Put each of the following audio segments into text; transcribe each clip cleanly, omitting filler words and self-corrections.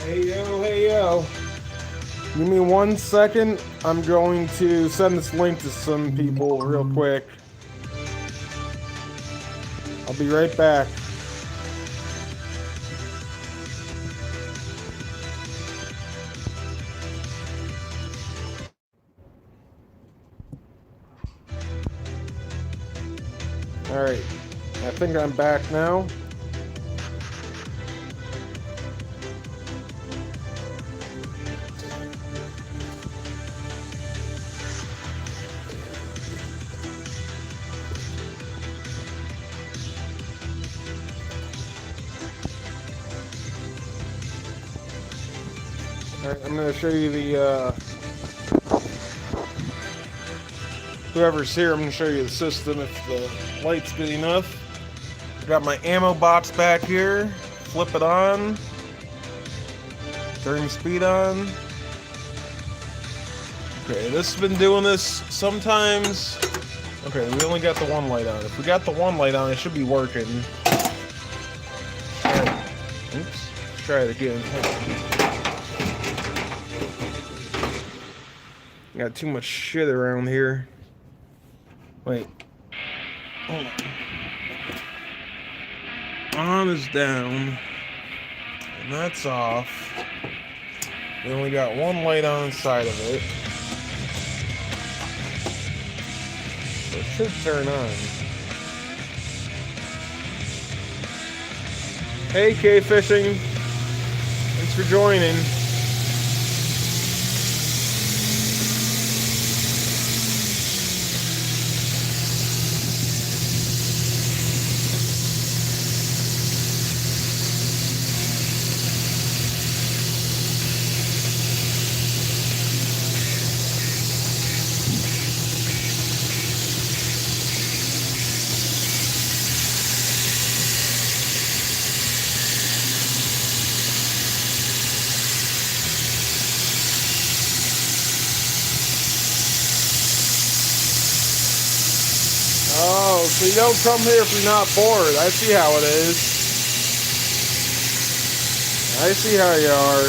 Hey yo, hey yo. Give me 1 second. I'm going to send this link to some people real quick. I'll be right back. Alright, I think I'm back now. Alright, I'm going to show you the, whoever's here, I'm going to show you the system if the light's good enough. Got my ammo box back here. Flip it on. Turn the speed on. Okay, this has been doing this sometimes. Okay, we only got the one light on. If we got the one light on, it should be working. Right. Oops. Let's try it again. Got too much shit around here. Wait. Hold on. On is down. And that's off. We only got one light on inside of it. So it should turn on. Hey, K-Fishing. Thanks for joining. Oh, so you don't come here if you're not bored. I see how it is. I see how you are.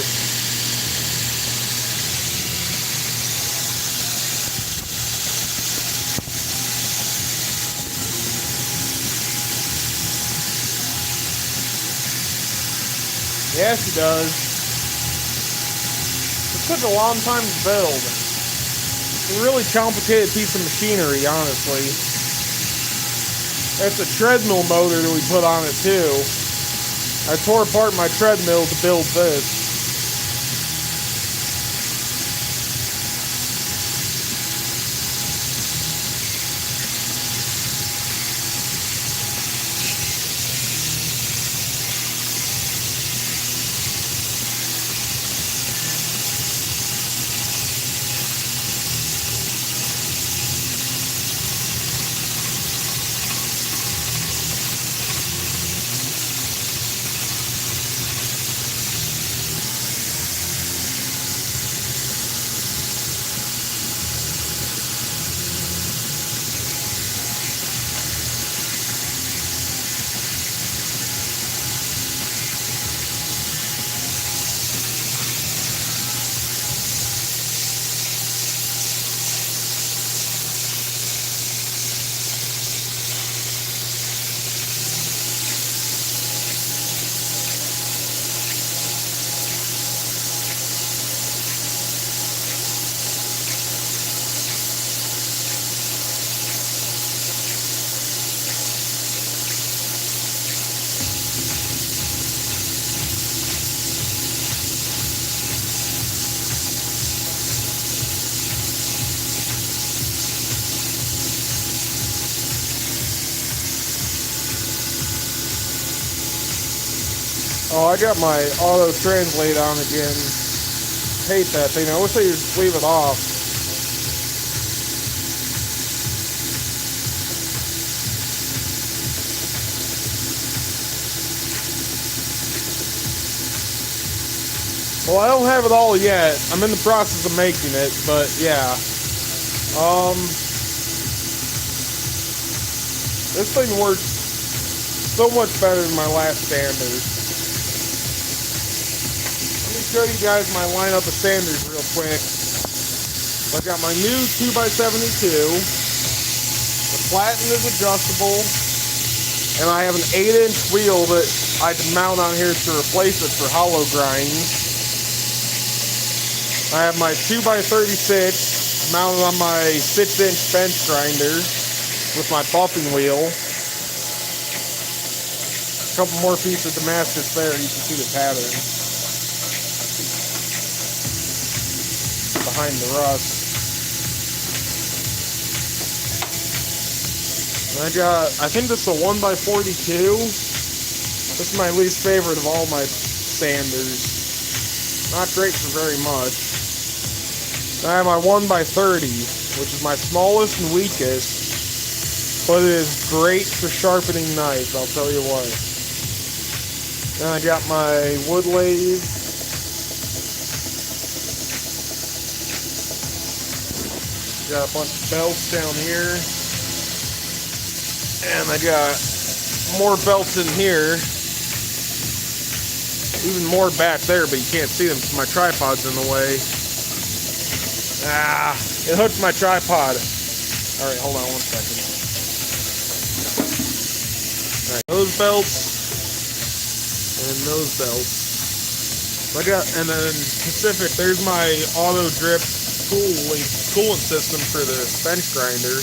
Yes, he does. It took a long time to build. It's a really complicated piece of machinery, honestly. It's a treadmill motor that we put on it too. I tore apart my treadmill to build this. Oh, I got my auto translate on again. Hate that thing. I wish they just leave it off. Well, I don't have it all yet. I'm in the process of making it, but yeah. This thing works so much better than my last standard. show you guys my lineup of sanders real quick. I got my new 2x72. The flatten is adjustable. And I have an 8-inch wheel that I can mount on here to replace it for hollow grinds. I have my 2x36 mounted on my 6-inch bench grinder with my buffing wheel. A couple more pieces of Damascus there, you can see the pattern behind the rust. I think this is a 1x42. This is my least favorite of all my sanders. Not great for very much. Then I have my 1x30, which is my smallest and weakest, but it is great for sharpening knives, I'll tell you what. Then I got my wood lathe. Got a bunch of belts down here. And I got more belts in here. Even more back there, but you can't see them because my tripod's in the way. It hooked my tripod. Alright, hold on one second. Alright, those belts. And those belts. And then Pacific, there's my auto drip coolant system for the bench grinder.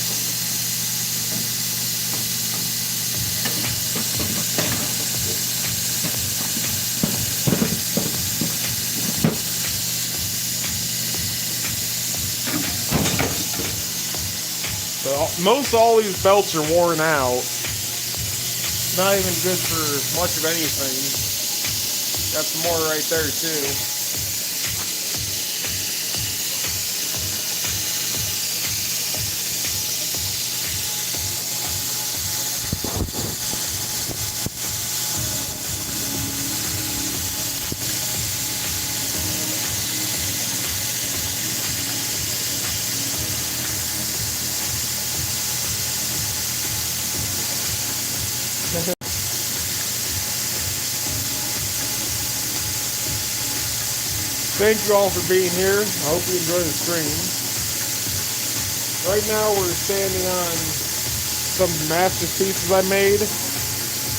Most all these belts are worn out. Not even good for much of anything. Got some more right there too. Thank you all for being here. I hope you enjoy the stream. Right now we're standing on some Damascus pieces I made,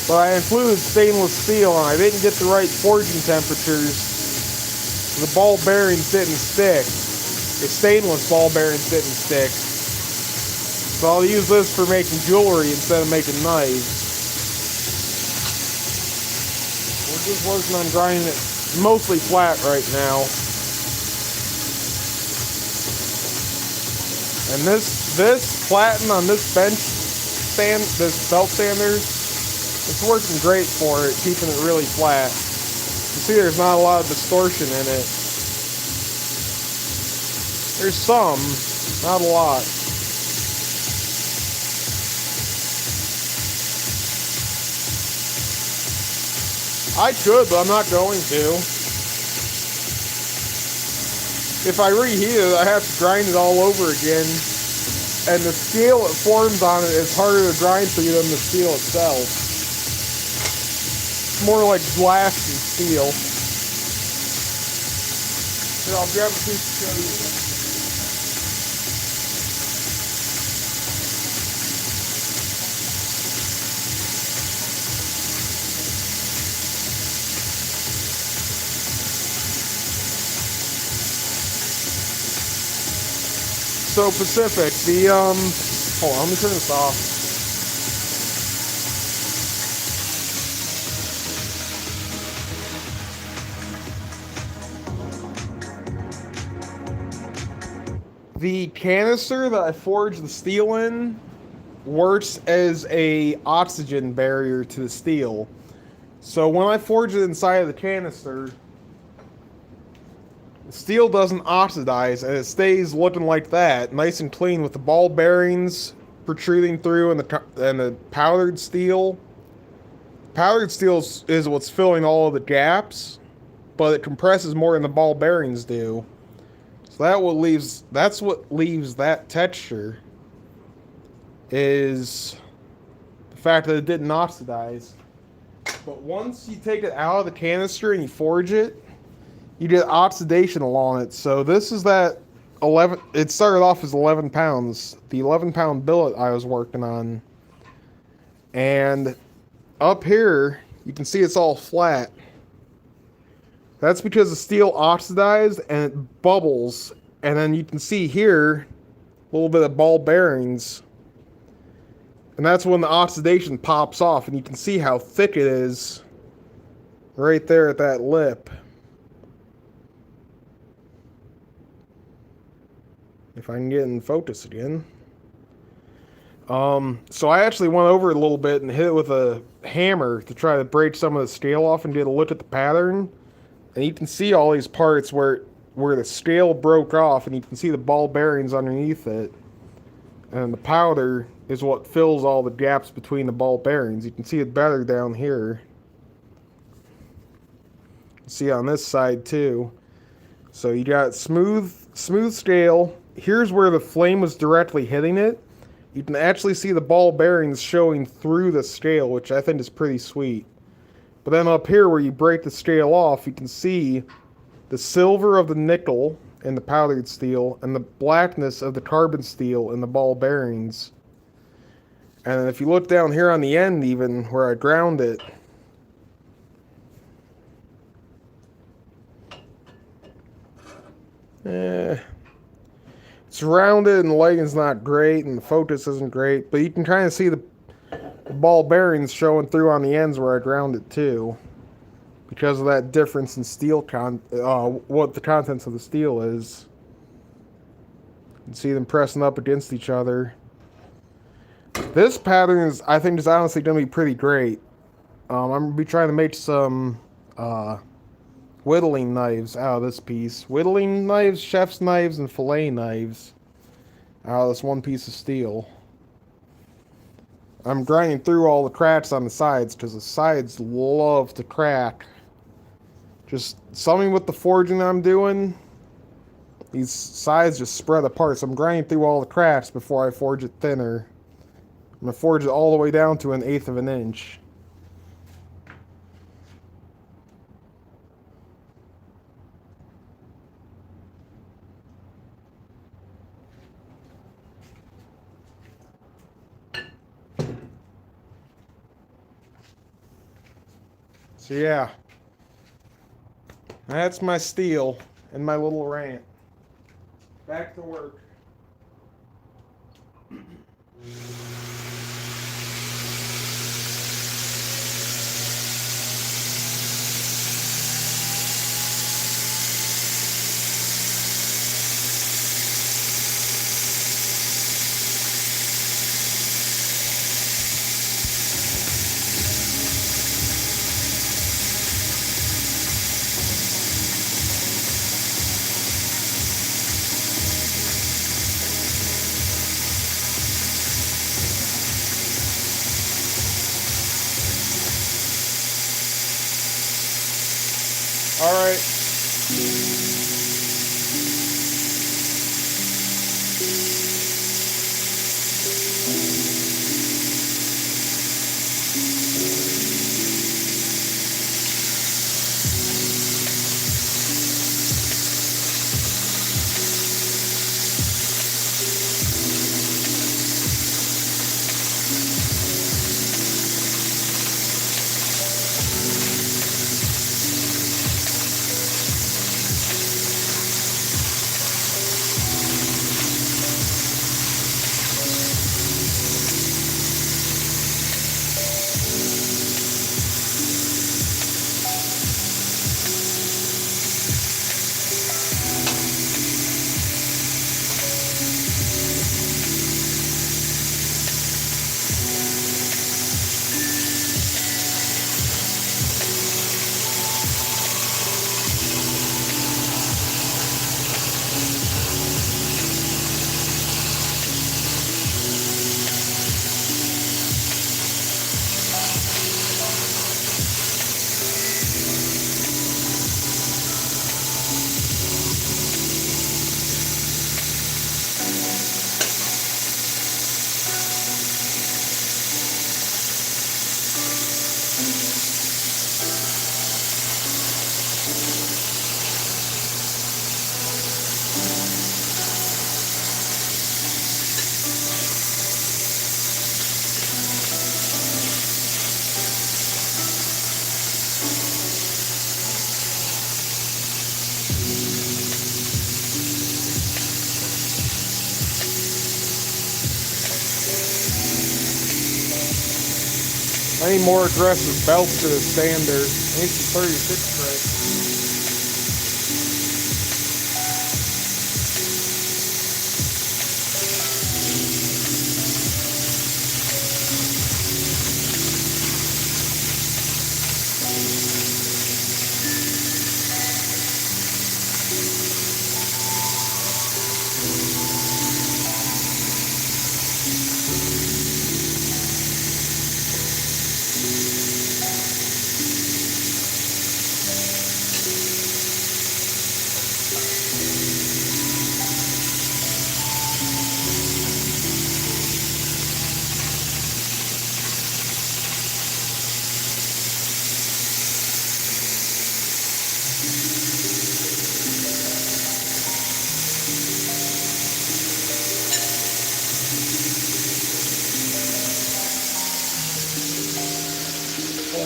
but I included stainless steel and I didn't get the right forging temperatures. The ball bearings didn't stick. The stainless ball bearings didn't stick. So I'll use this for making jewelry instead of making knives. We're just working on grinding it mostly flat right now. And this flatten on this this belt sander, it's working great for it, keeping it really flat. You see there's not a lot of distortion in it. There's some, not a lot. I could, but I'm not going to. If I reheat it, I have to grind it all over again. And the steel it forms on it is harder to grind for you than the steel itself. It's more like glass than steel. Here, I'll grab a piece to show you. So Pacific, hold on, let me turn this off. The canister that I forged the steel in works as a oxygen barrier to the steel. So when I forge it inside of the canister, the steel doesn't oxidize and it stays looking like that, nice and clean with the ball bearings protruding through and the powdered steel. Powdered steel is what's filling all of the gaps, but it compresses more than the ball bearings do. So that's what leaves that texture, is the fact that it didn't oxidize. But once you take it out of the canister and you forge it, you get oxidation along it. So this is that 11. It started off as 11 pounds. The 11-pound billet I was working on, and up here you can see it's all flat. That's because the steel oxidized and it bubbles, and then you can see here a little bit of ball bearings. And that's when the oxidation pops off, and you can see how thick it is right there at that lip. If I can get in focus again. So I actually went over it a little bit and hit it with a hammer to try to break some of the scale off and get a look at the pattern. And you can see all these parts where the scale broke off, and you can see the ball bearings underneath it. And the powder is what fills all the gaps between the ball bearings. You can see it better down here. You can see on this side too. So you got smooth scale. Here's where the flame was directly hitting it. You can actually see the ball bearings showing through the scale, which I think is pretty sweet. But then up here where you break the scale off, you can see the silver of the nickel in the powdered steel and the blackness of the carbon steel in the ball bearings. And if you look down here on the end, even where I ground it, it's rounded and the lighting's not great and the focus isn't great, but you can kind of see the ball bearings showing through on the ends where I ground it too, because of that difference in steel what the contents of the steel is. You can see them pressing up against each other. This pattern I think is honestly going to be pretty great. I'm going to be trying to make some whittling knives out of this piece. Whittling knives, chef's knives, and fillet knives out of this one piece of steel. I'm grinding through all the cracks on the sides because the sides love to crack. Just something with the forging I'm doing, these sides just spread apart. So I'm grinding through all the cracks before I forge it thinner. I'm going to forge it all the way down to 1/8 of an inch. So yeah, that's my steel and my little rant. Back to work. All right. I need more aggressive belts to the standard. I need some 36 grit.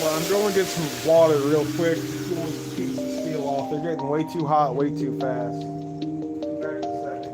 I'm going to get some water real quick. Keep the steel off. They're getting way too hot, way too fast. Back in a second.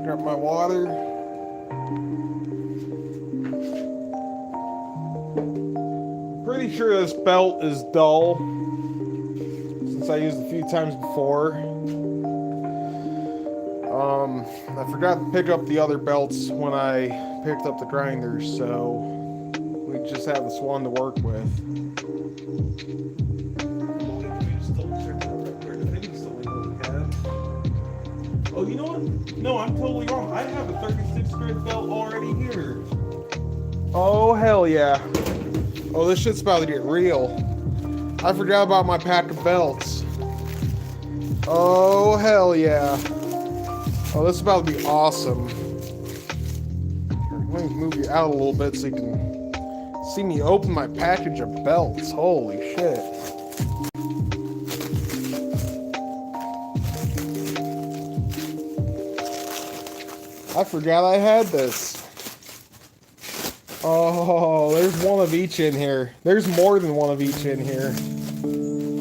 Got my water. Pretty sure this belt is dull, since I used it a few times before. I forgot to pick up the other belts when I picked up the grinders, so we just have this one to work with. Oh, you know what? No, I'm totally wrong. I have a 36 grit belt already here. Oh, hell yeah. Oh, this shit's about to get real. I forgot about my pack of belts. Oh, hell yeah. Oh, this is about to be awesome. Let me move you out a little bit so you can see me open my package of belts. Holy shit. I forgot I had this. Oh, there's one of each in here. There's more than one of each in here.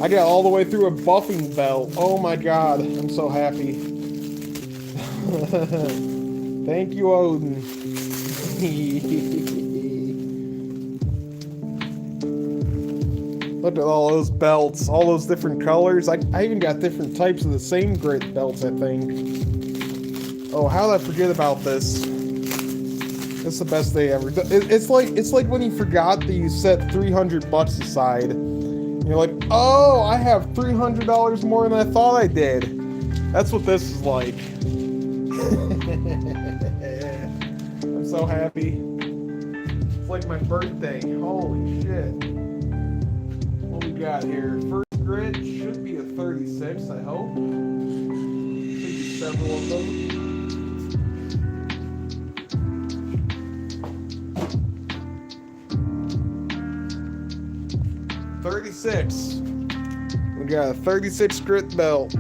I got all the way through a buffing belt. Oh my god, I'm so happy. Thank you, Odin. Look at all those belts, all those different colors. I even got different types of the same grit belts, I think. Oh, how did I forget about this? It's the best day ever. It's like when you forgot that you set $300 aside. You're like, oh, I have $300 more than I thought I did. That's what this is like. I'm so happy. It's like my birthday. Holy shit. What we got here? First grit should be a 36, I hope. Should be several of them. We got a 36 grit belt.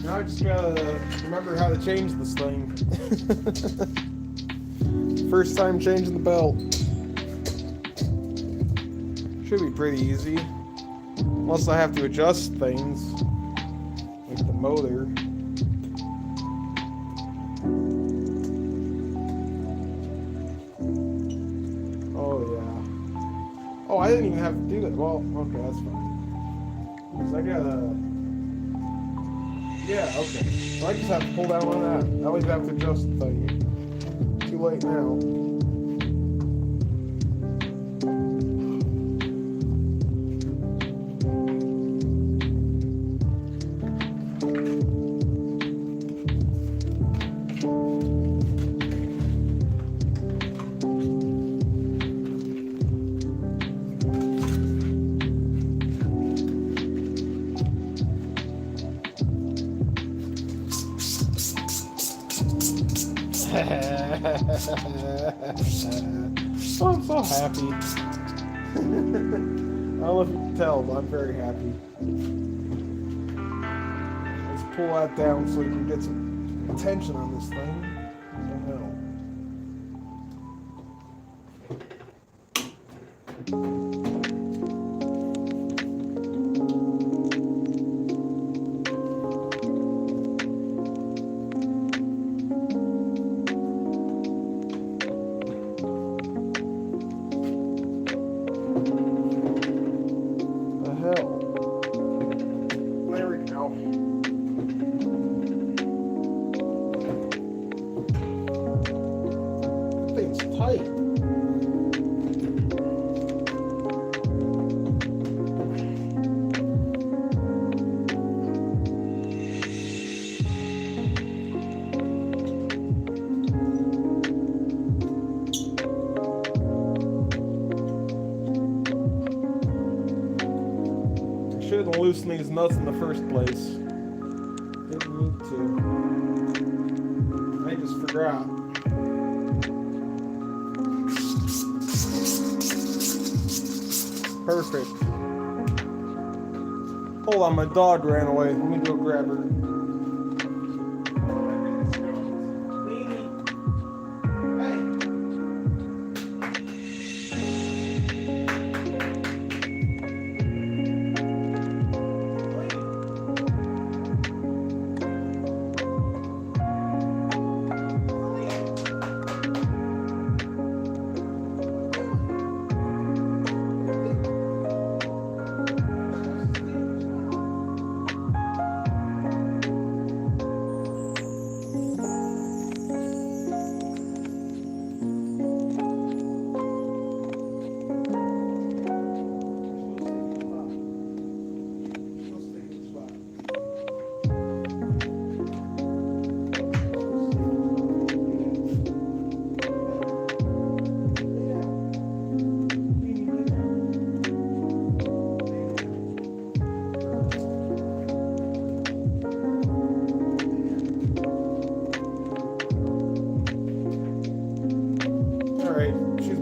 Now I just gotta remember how to change this thing. First time changing the belt. Should be pretty easy. Unless I have to adjust things. Like the motor. Oh, I didn't even have to do that. Well, okay, that's fine. Because I gotta Yeah, okay. So I just have to pull down on that. I always have to adjust the thing. Too late now. Oh, I'm so happy. I don't know if you can tell, but I'm very happy. Let's pull that down so we can get some attention on this thing. What the hell? Shouldn't loosen these nuts in the first place. Didn't need to. I just forgot. Perfect. Hold on, my dog ran away. Let me go grab her.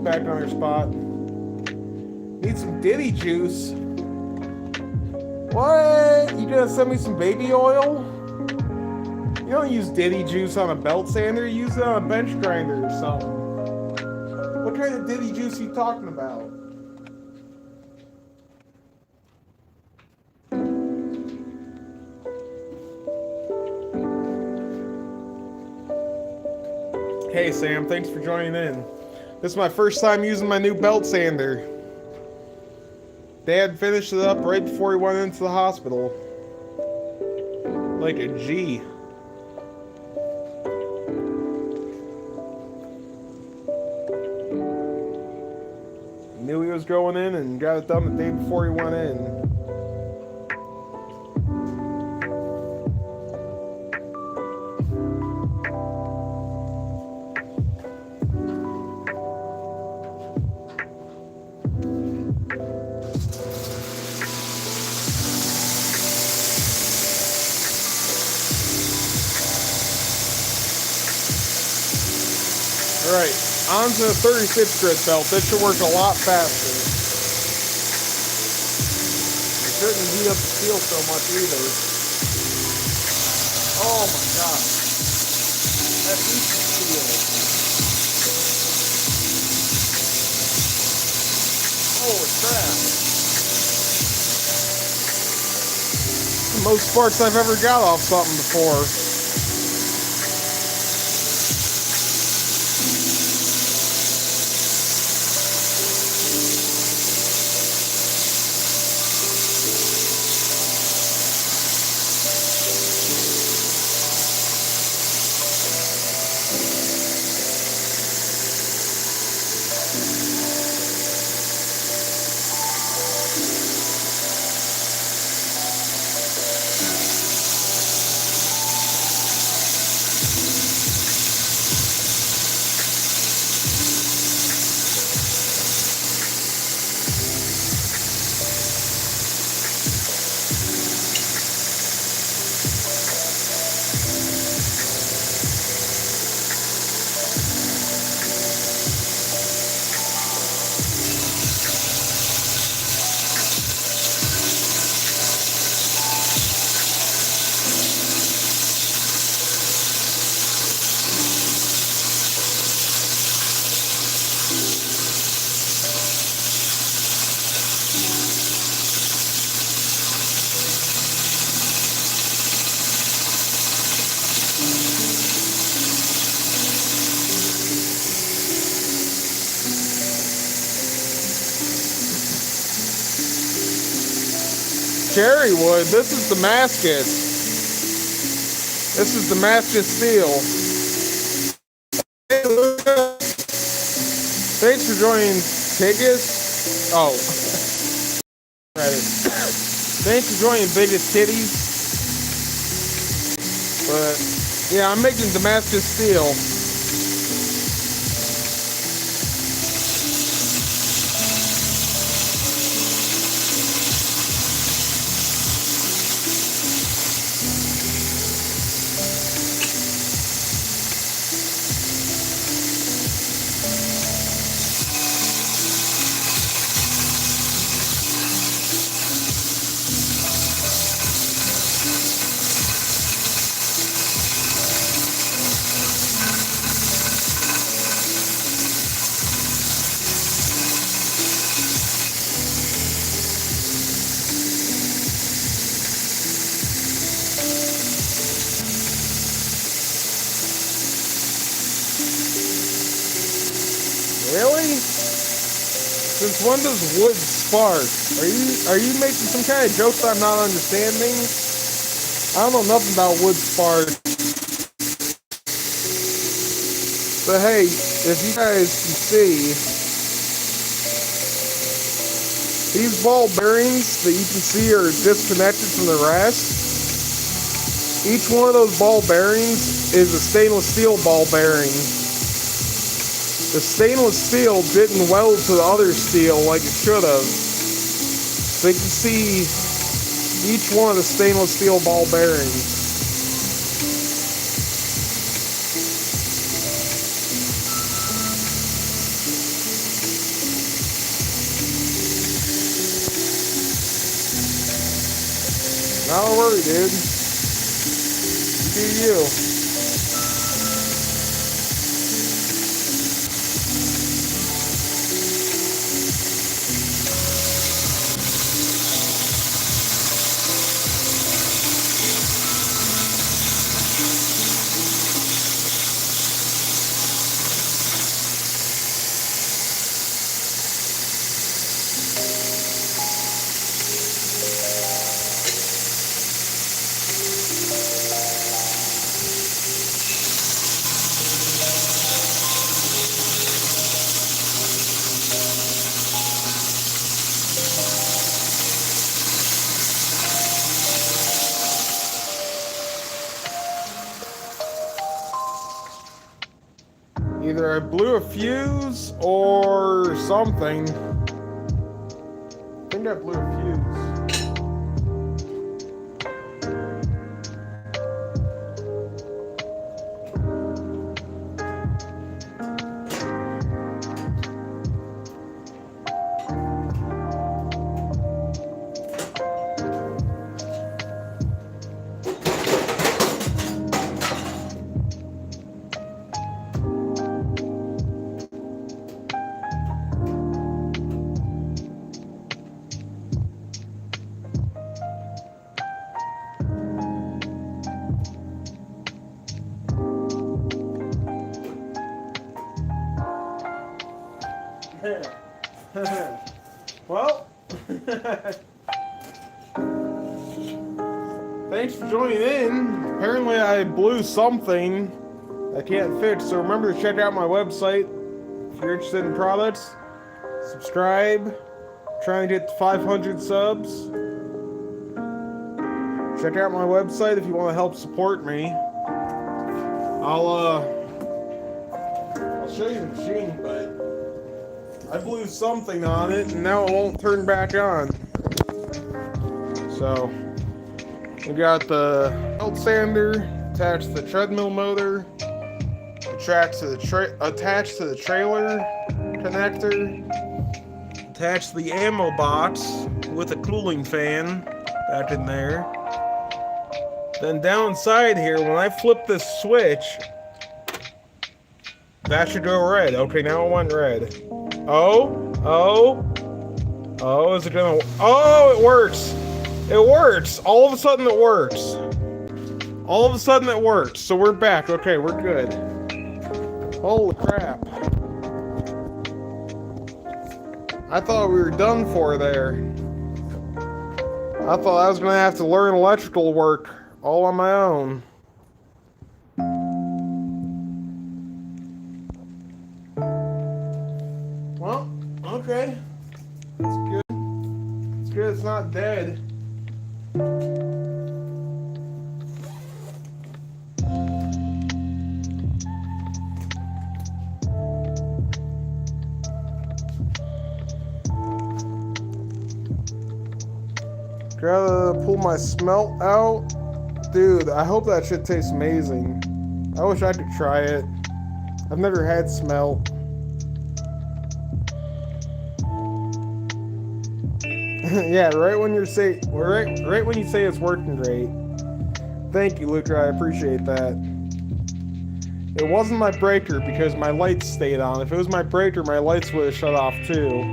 Back on her spot. Need some Diddy juice. What? You gonna send me some baby oil? You don't use Diddy juice on a belt sander, you use it on a bench grinder or something. What kind of Diddy juice are you talking about? Hey Sam, thanks for joining in. This is my first time using my new belt sander. Dad finished it up right before he went into the hospital. Like a G. He knew he was going in and got it done the day before he went in. Alright, on to the 36 grit belt. This should work a lot faster. It shouldn't heat up the steel so much either. Oh my god. That heats the steel. Holy crap. The most sparks I've ever got off something before. cherry wood. This is Damascus. This is Damascus steel. Hey, Luca. Thanks for joining Tiggus. Oh. Right. Thanks for joining Biggest Titties. But, yeah, I'm making Damascus steel. Really? Since when does wood spark? Are you making some kind of jokes I'm not understanding? I don't know nothing about wood spark. But hey, if you guys can see, these ball bearings that you can see are disconnected from the rest. Each one of those ball bearings is a stainless steel ball bearing. The stainless steel didn't weld to the other steel like it should have. So you can see each one of the stainless steel ball bearings. Not a worry, dude. You do you. Either I blew a fuse or something. I think I blew a fuse. Well, thanks for joining in. Apparently I blew something I can't fix, so remember to check out my website if you're interested in products. Subscribe. Trying to get to 500 subs. Check out my website if you want to help support me. I'll show you the machine, but I blew something on it and now it won't turn back on. So we got the belt sander attached to the treadmill motor, attached to the trailer connector, attached to the ammo box with a cooling fan back in there. Then down inside here, when I flip this switch, that should go red. Okay, now it went red. Is it gonna... Oh, it works! It works! All of a sudden it works. All of a sudden it works. So we're back. Okay, we're good. Holy crap. I thought we were done for there. I thought I was gonna have to learn electrical work all on my own. Well, okay. That's good. It's good it's not dead. Gotta pull my smelt out. Dude, I hope that shit tastes amazing. I wish I could try it. I've never had smelt. Yeah, right when you say it's working great. Thank you, Luca. I appreciate that. It wasn't my breaker because my lights stayed on. If it was my breaker, my lights would have shut off too.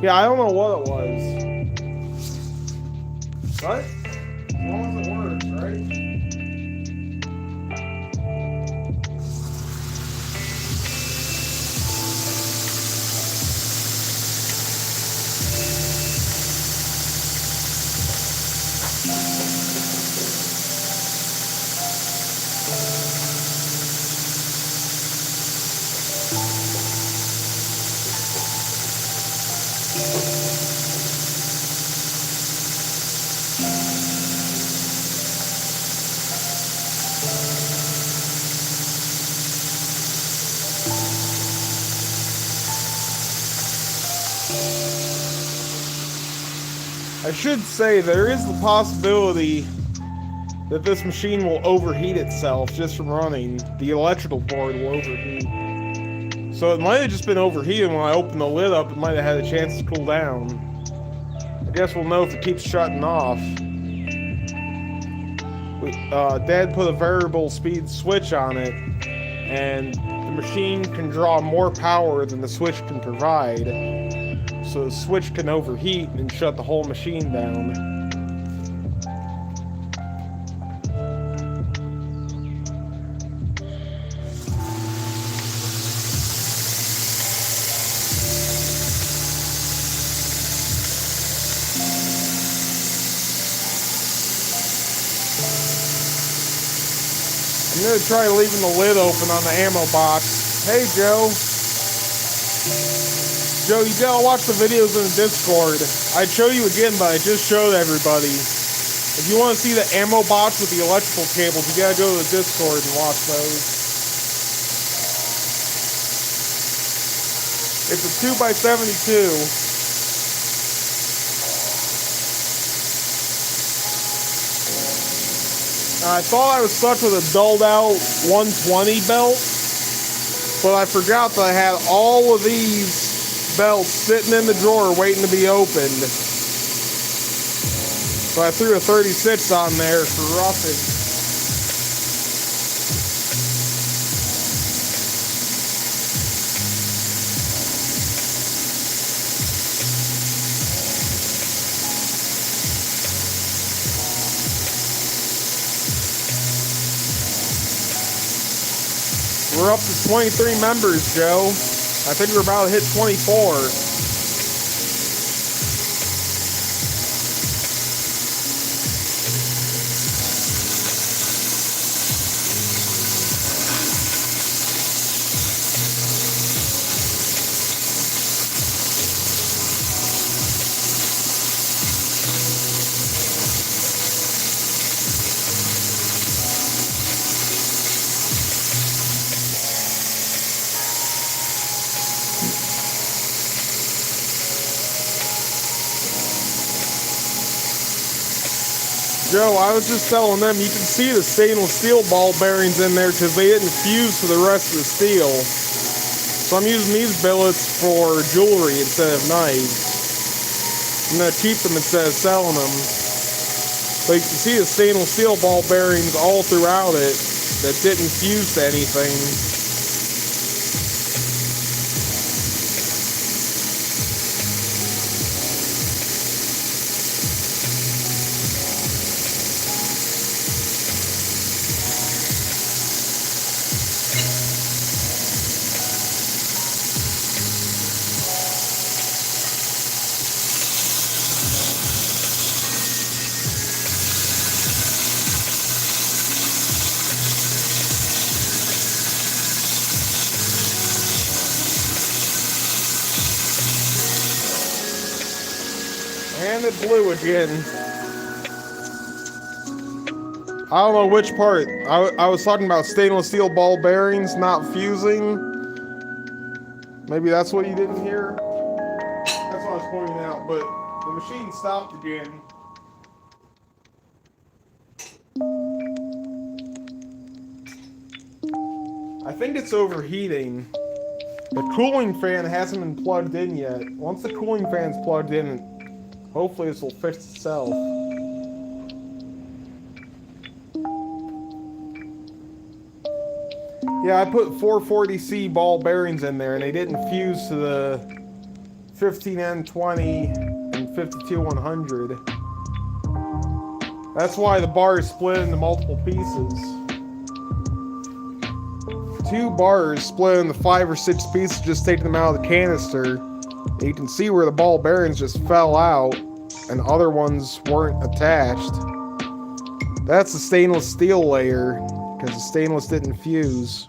Yeah, I don't know what it was. What? As long as it works, right? I should say there is the possibility that this machine will overheat itself just from running. The electrical board will overheat. So it might have just been overheated when I opened the lid up. It might have had a chance to cool down. I guess we'll know if it keeps shutting off. Dad put a variable speed switch on it, and the machine can draw more power than the switch can provide. So the switch can overheat and shut the whole machine down. I'm gonna try leaving the lid open on the ammo box. Hey, Joe. Joe, you gotta watch the videos in the Discord. I'd show you again, but I just showed everybody. If you want to see the ammo box with the electrical cables, you gotta go to the Discord and watch those. It's a 2x72. I thought I was stuck with a dulled out 120 belt, but I forgot that I had all of these belts sitting in the drawer waiting to be opened. So I threw a 36 on there for roughing. We're up to 23 members, Joe. I think we're about to hit 24. Joe, I was just telling them, you can see the stainless steel ball bearings in there because they didn't fuse to the rest of the steel. So I'm using these billets for jewelry instead of knives. I'm going to keep them instead of selling them. But you can see the stainless steel ball bearings all throughout it that didn't fuse to anything. it blue again. I don't know which part. I was talking about stainless steel ball bearings not fusing. Maybe that's what you didn't hear. That's what I was pointing out. But the machine stopped again. I think it's overheating. The cooling fan hasn't been plugged in yet. Once the cooling fan's plugged in, hopefully this will fix itself. Yeah, I put 440C ball bearings in there and they didn't fuse to the 15N20 and 52100. That's why the bar is split into multiple pieces. 2 bars split into 5 or 6 pieces, just taking them out of the canister. You can see where the ball bearings just fell out and other ones weren't attached. That's the stainless steel layer because the stainless didn't fuse.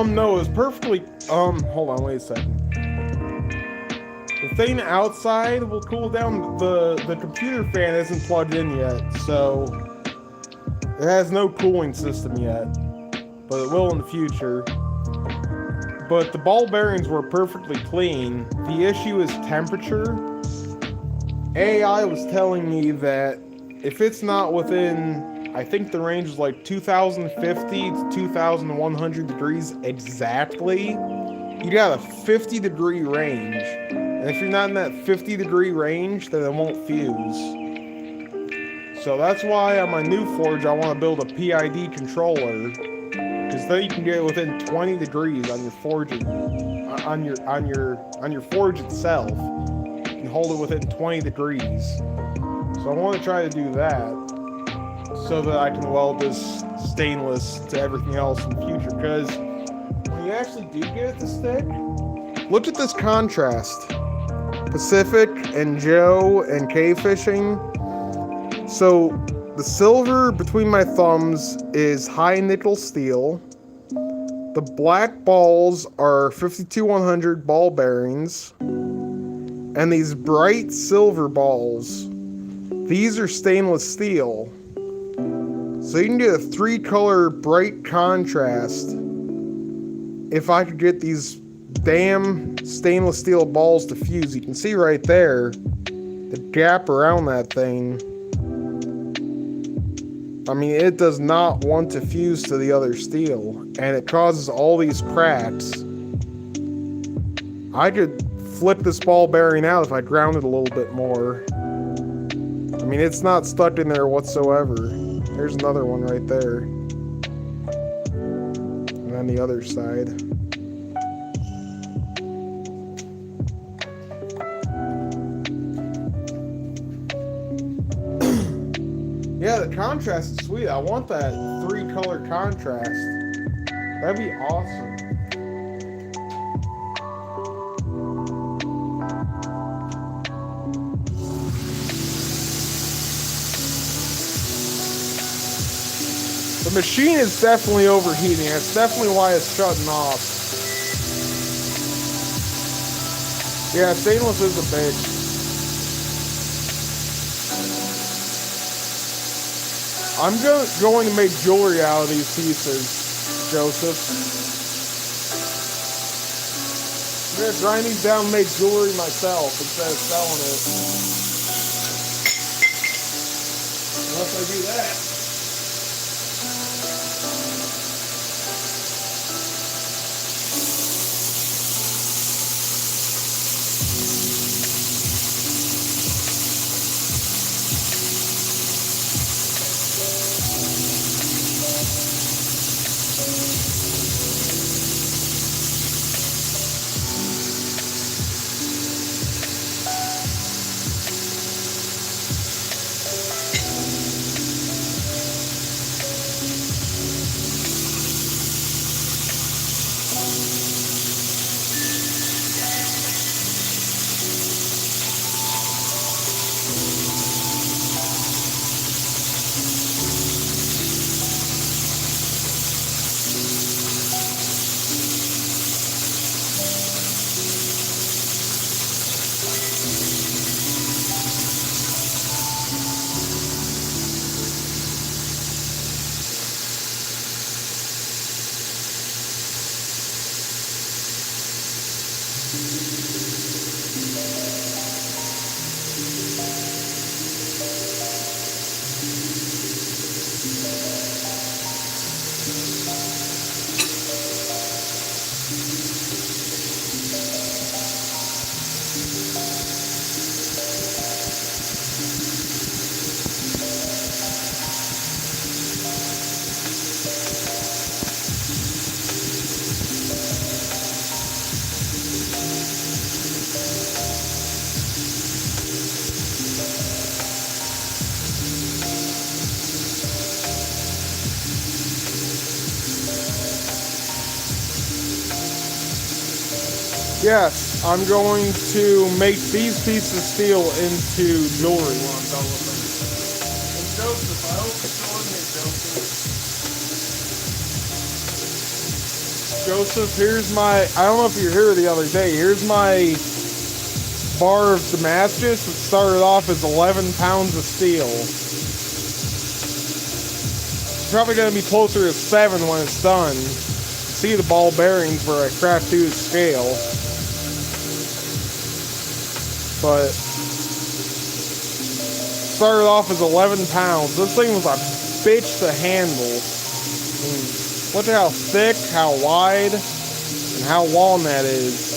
No, it was perfectly, hold on, wait a second. The thing outside will cool down, the computer fan isn't plugged in yet, so it has no cooling system yet, but it will in the future. But the ball bearings were perfectly clean. The issue is temperature. AI was telling me that if it's not within, I think the range is like 2050 to 2100 degrees exactly, you got a 50 degree range. And if you're not in that 50 degree range, then it won't fuse. So that's why on my new forge I want to build a PID controller, because then you can get it within 20 degrees on your forging, on your forge itself. You can hold it within 20 degrees. So I want to try to do that, so that I can weld this stainless to everything else in the future. Because when you actually do get it to stick, look at this contrast. Pacific and Joe and K-fishing. So the silver between my thumbs is high nickel steel. The black balls are 52100 ball bearings. And these bright silver balls, these are stainless steel. So you can get a 3-color bright contrast if I could get these damn stainless steel balls to fuse. You can see right there the gap around that thing. I mean, it does not want to fuse to the other steel, and it causes all these cracks. I could flip this ball bearing out if I ground it a little bit more. I mean, it's not stuck in there whatsoever. There's another one right there. And then the other side. Yeah, the contrast is sweet. I want that 3-color contrast. That'd be awesome. The machine is definitely overheating. That's definitely why it's shutting off. Yeah, stainless is a bitch. I'm going to make jewelry out of these pieces, Joseph. I'm going to grind these down and make jewelry myself instead of selling it. Unless I do that. Yes, I'm going to make these pieces of steel into jewelry when I'm done with them. And Joseph, I hope you're still in here, Joseph. Joseph, here's my, I don't know if you were here the other day, here's my bar of Damascus. It started off as 11 pounds of steel. It's probably going to be closer to 7 when it's done. See the ball bearings where I craft through the scale. But started off as 11 pounds. This thing was a bitch to handle. I mean, look at how thick, how wide, and how long that is.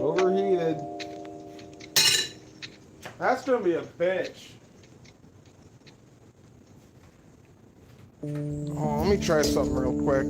Overheated. That's gonna be a bitch. Oh, let me try something real quick.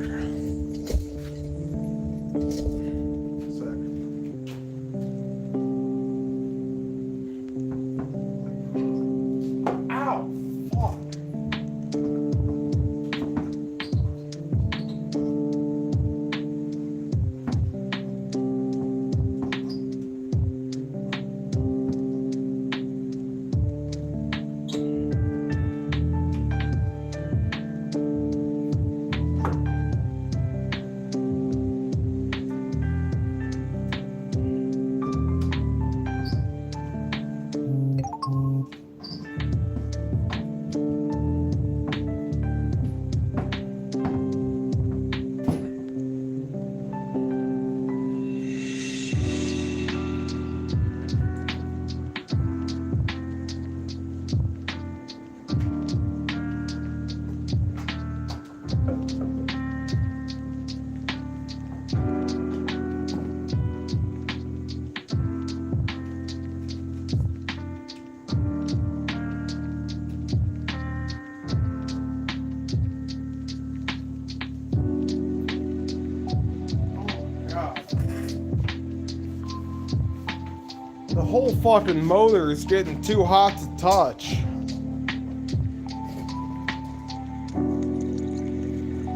The whole fucking motor is getting too hot to touch.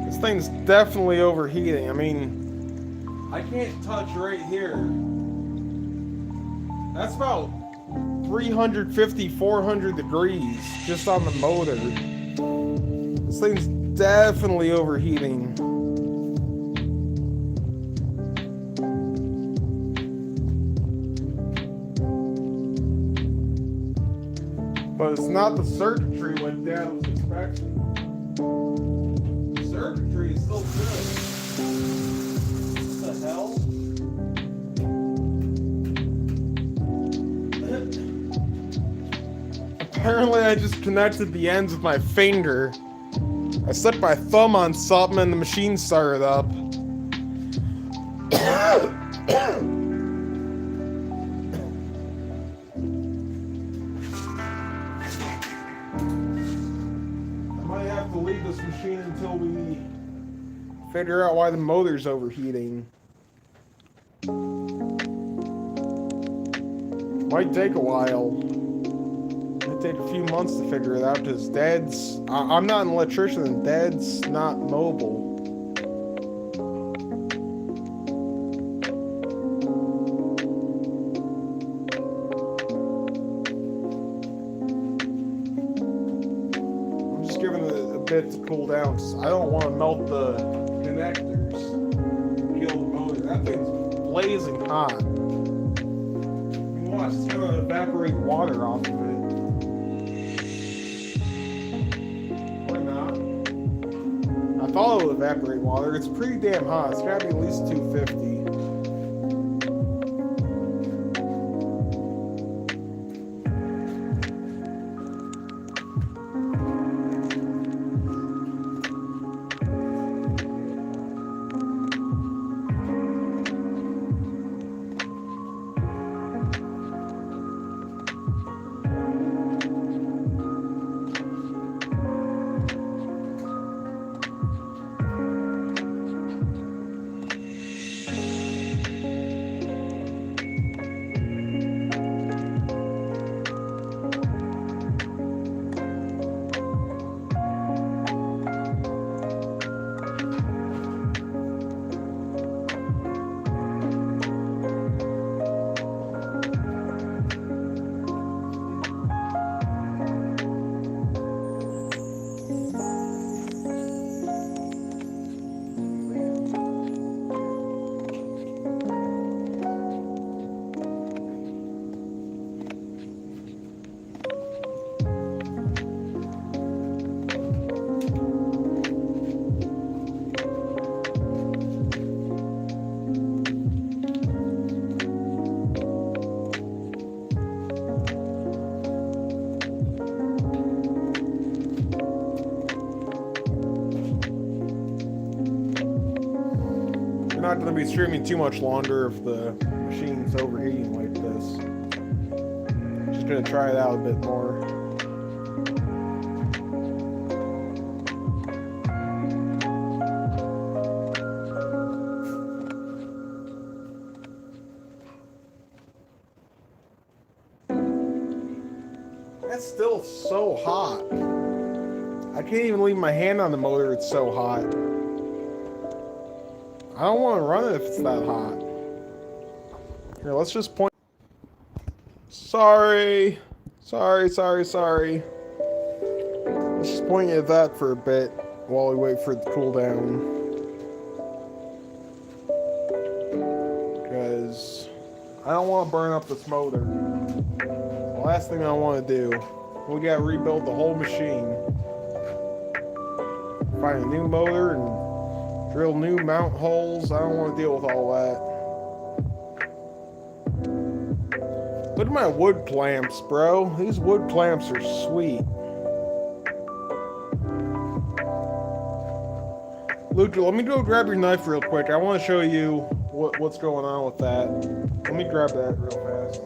This thing's definitely overheating. I mean, I can't touch right here. That's about 350, 400 degrees just on the motor. This thing's definitely overheating. But it's not the circuitry like Dad was expecting. The circuitry is still good. What the hell? Apparently I just connected the ends with my finger. I slipped my thumb on something and the machine started up. This machine until we figure out why the motor's overheating. Might take a while. Might take a few months to figure it out because Dad's... I'm not an electrician and Dad's not mobile. Bit to cool down. I don't want to melt the connectors, kill the motor. That thing's blazing hot. You can watch, it's gonna evaporate water off of it. Or not. thought it would evaporate water. It's pretty damn hot. It's gotta be at least 250. Not going to be streaming too much longer if the machine's overheating like this. Just going to try it out a bit more. That's still so hot. I can't even leave my hand on the motor, it's so hot. I don't want to run it if it's that hot. Here, let's just point. Sorry. Let's just point at that for a bit while we wait for it to cool down. Because I don't want to burn up this motor. The last thing I want to do, we gotta rebuild the whole machine. Find a new motor and drill new mount holes. I don't want to deal with all that. Look at my wood clamps, bro. These wood clamps are sweet. Luke, let me go grab your knife real quick. I want to show you what's going on with that. Let me grab that real fast.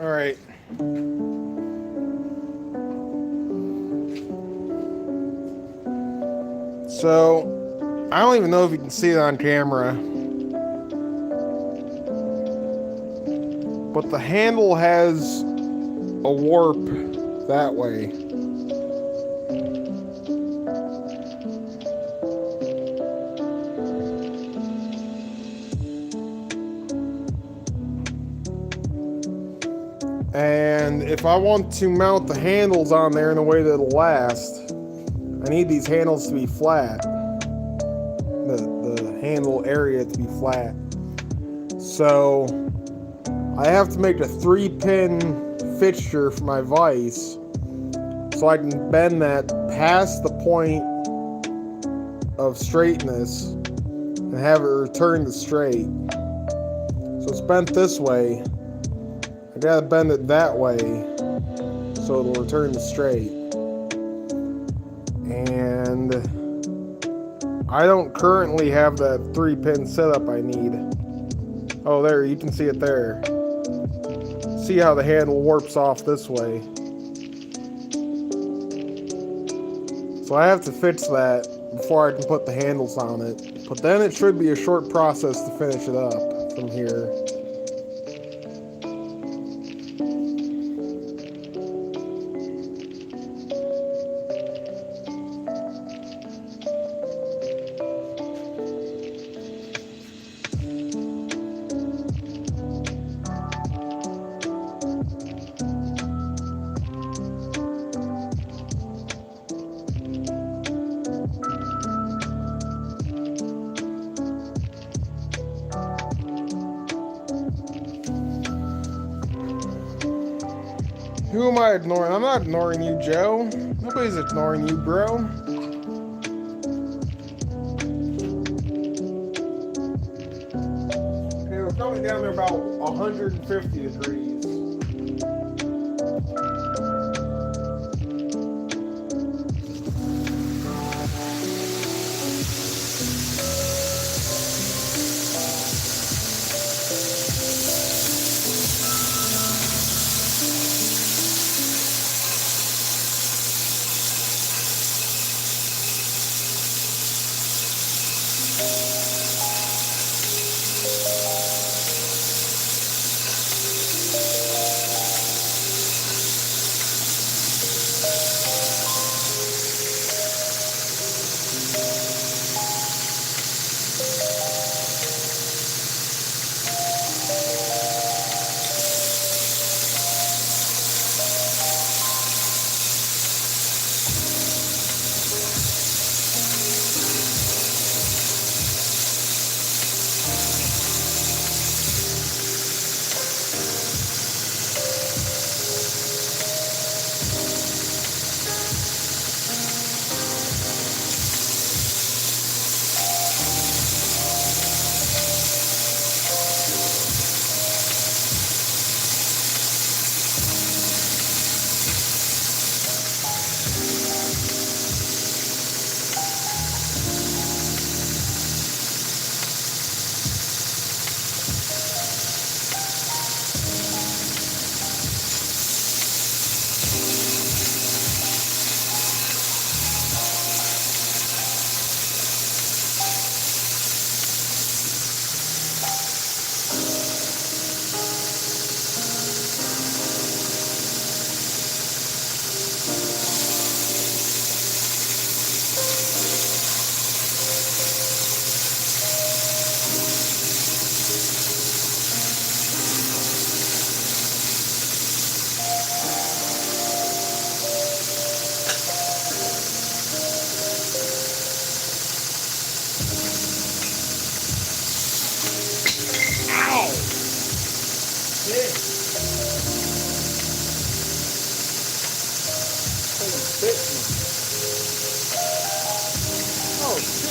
Alright. So, I don't even know if you can see it on camera, but the handle has a warp that way. And And if I want to mount the handles on there in a way that'll last, I need these handles to be flat. The handle area to be flat. So I have to make a 3-pin fixture for my vise so I can bend that past the point of straightness and have it return to straight. So it's bent this way. I gotta bend it that way so it'll return to straight. And I don't currently have that 3-pin setup I need. Oh, there, you can see it there. See how the handle warps off this way. So I have to fix that before I can put the handles on it. But then it should be a short process to finish it up from here. Who am I ignoring? I'm not ignoring you, Joe. Nobody's ignoring you, bro. Okay, we're coming down there about 150 degrees.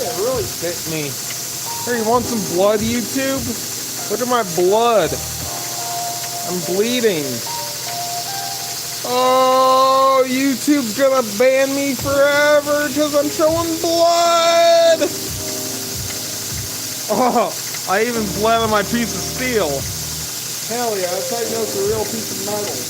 It really bit me. Here, you want some blood, YouTube? Look at my blood. I'm bleeding. Oh, YouTube's gonna ban me forever because I'm showing blood. Oh, I even bled on my piece of steel. Hell yeah, that's how you know it's a real piece of metal.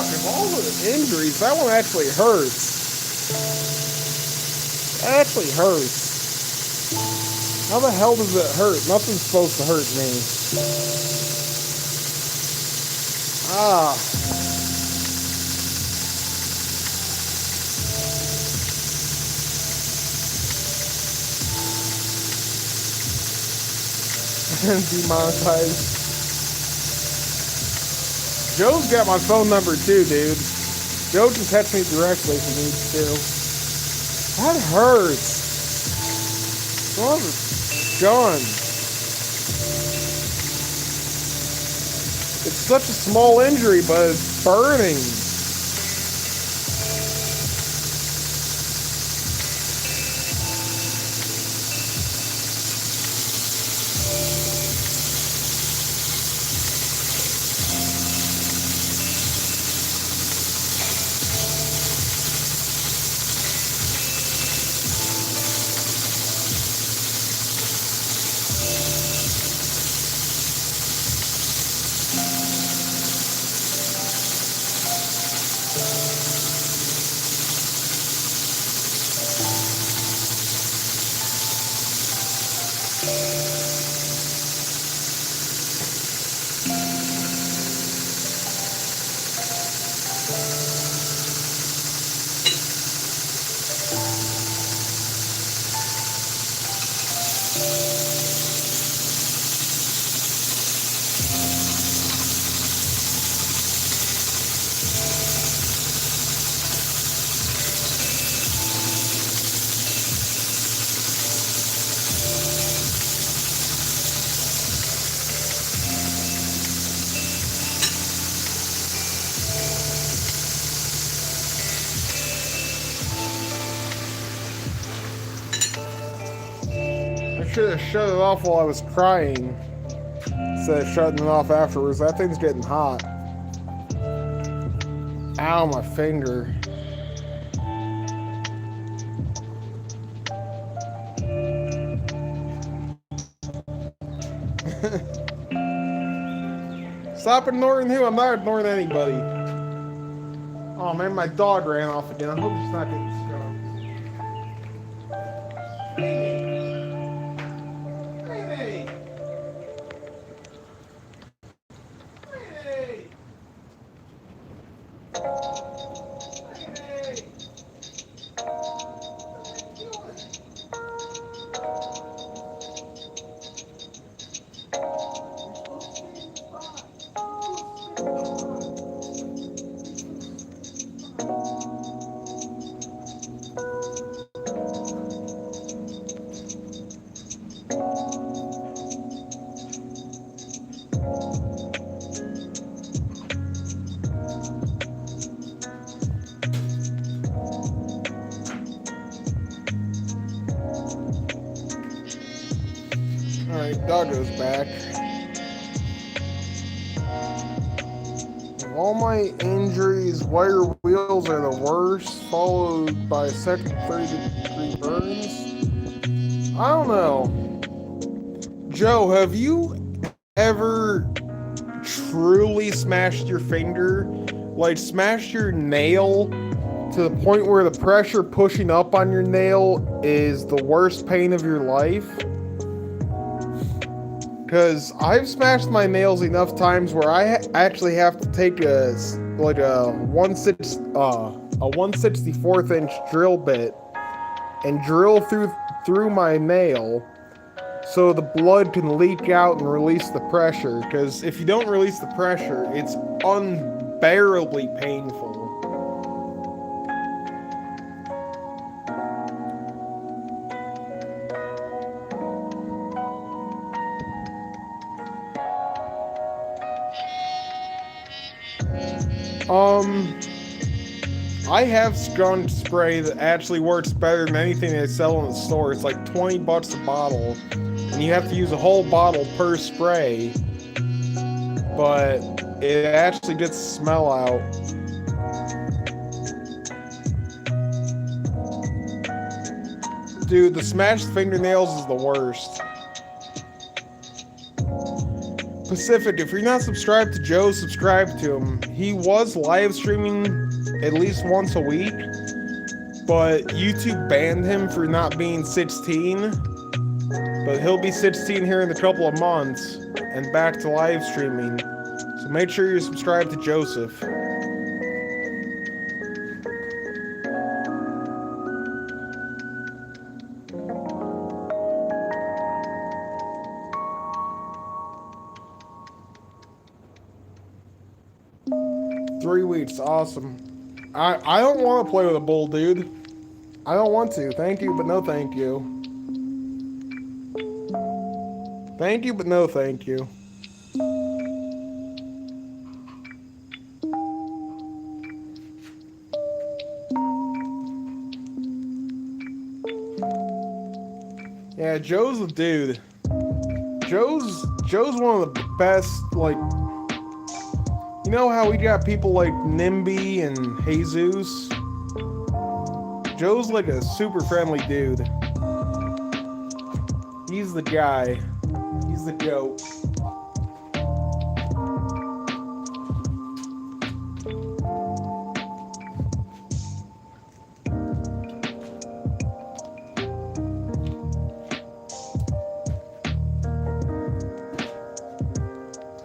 Of all the injuries, that one actually hurts. That actually hurts. How the hell does it hurt? Nothing's supposed to hurt me. Ah. Demonetized. Joe's got my phone number too, dude. Joe can text me directly if he needs to. That hurts. Son of a gun. It's such a small injury, but it's burning. I should have shut it off while I was crying instead of shutting it off afterwards. That thing's getting hot. Ow, my finger. Stop ignoring who? I'm not ignoring anybody. Oh man, my dog ran off again. I hope it's not getting skunked. Hey! Alright, Doggo's back. Of all my injuries, wire wheels are the worst, followed by second 30-degree burns. I don't know. Joe, have you ever truly smashed your finger? Like, smashed your nail to the point where the pressure pushing up on your nail is the worst pain of your life? Because I've smashed my nails enough times where I actually have to take a 1/64 inch drill bit and drill through my nail so the blood can leak out and release the pressure. Because if you don't release the pressure, it's unbearably painful. I have skunk spray that actually works better than anything they sell in the store. It's like $20 a bottle, and you have to use a whole bottle per spray, but it actually gets the smell out. Dude, the smashed fingernails is the worst. Pacific, if you're not subscribed to Joe, subscribe to him. He was live streaming at least once a week, but YouTube banned him for not being 16. But he'll be 16 here in a couple of months and back to live streaming. So make sure you subscribe to Joseph. Weeks, awesome. I don't want to play with a bull, dude. I don't want to. Thank you, but no thank you. Thank you, but no thank you. Yeah, Joe's a dude. Joe's one of the best, like, you know how we got people like Nimby and Jesus? Joe's like a super friendly dude. He's the guy. He's the goat.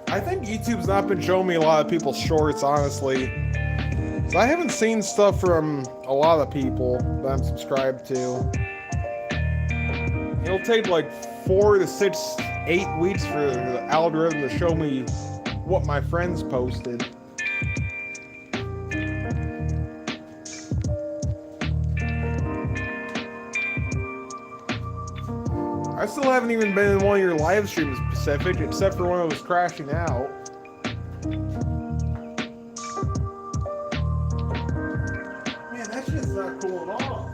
I think YouTube's not been showing me a lot of people's shorts, honestly. So I haven't seen stuff from a lot of people that I'm subscribed to. It'll take like 4 to 6, 8 weeks for the algorithm to show me what my friends posted. I still haven't even been in one of your live streams, Pacific, except for when it was crashing out. Man, that shit's not cool at all.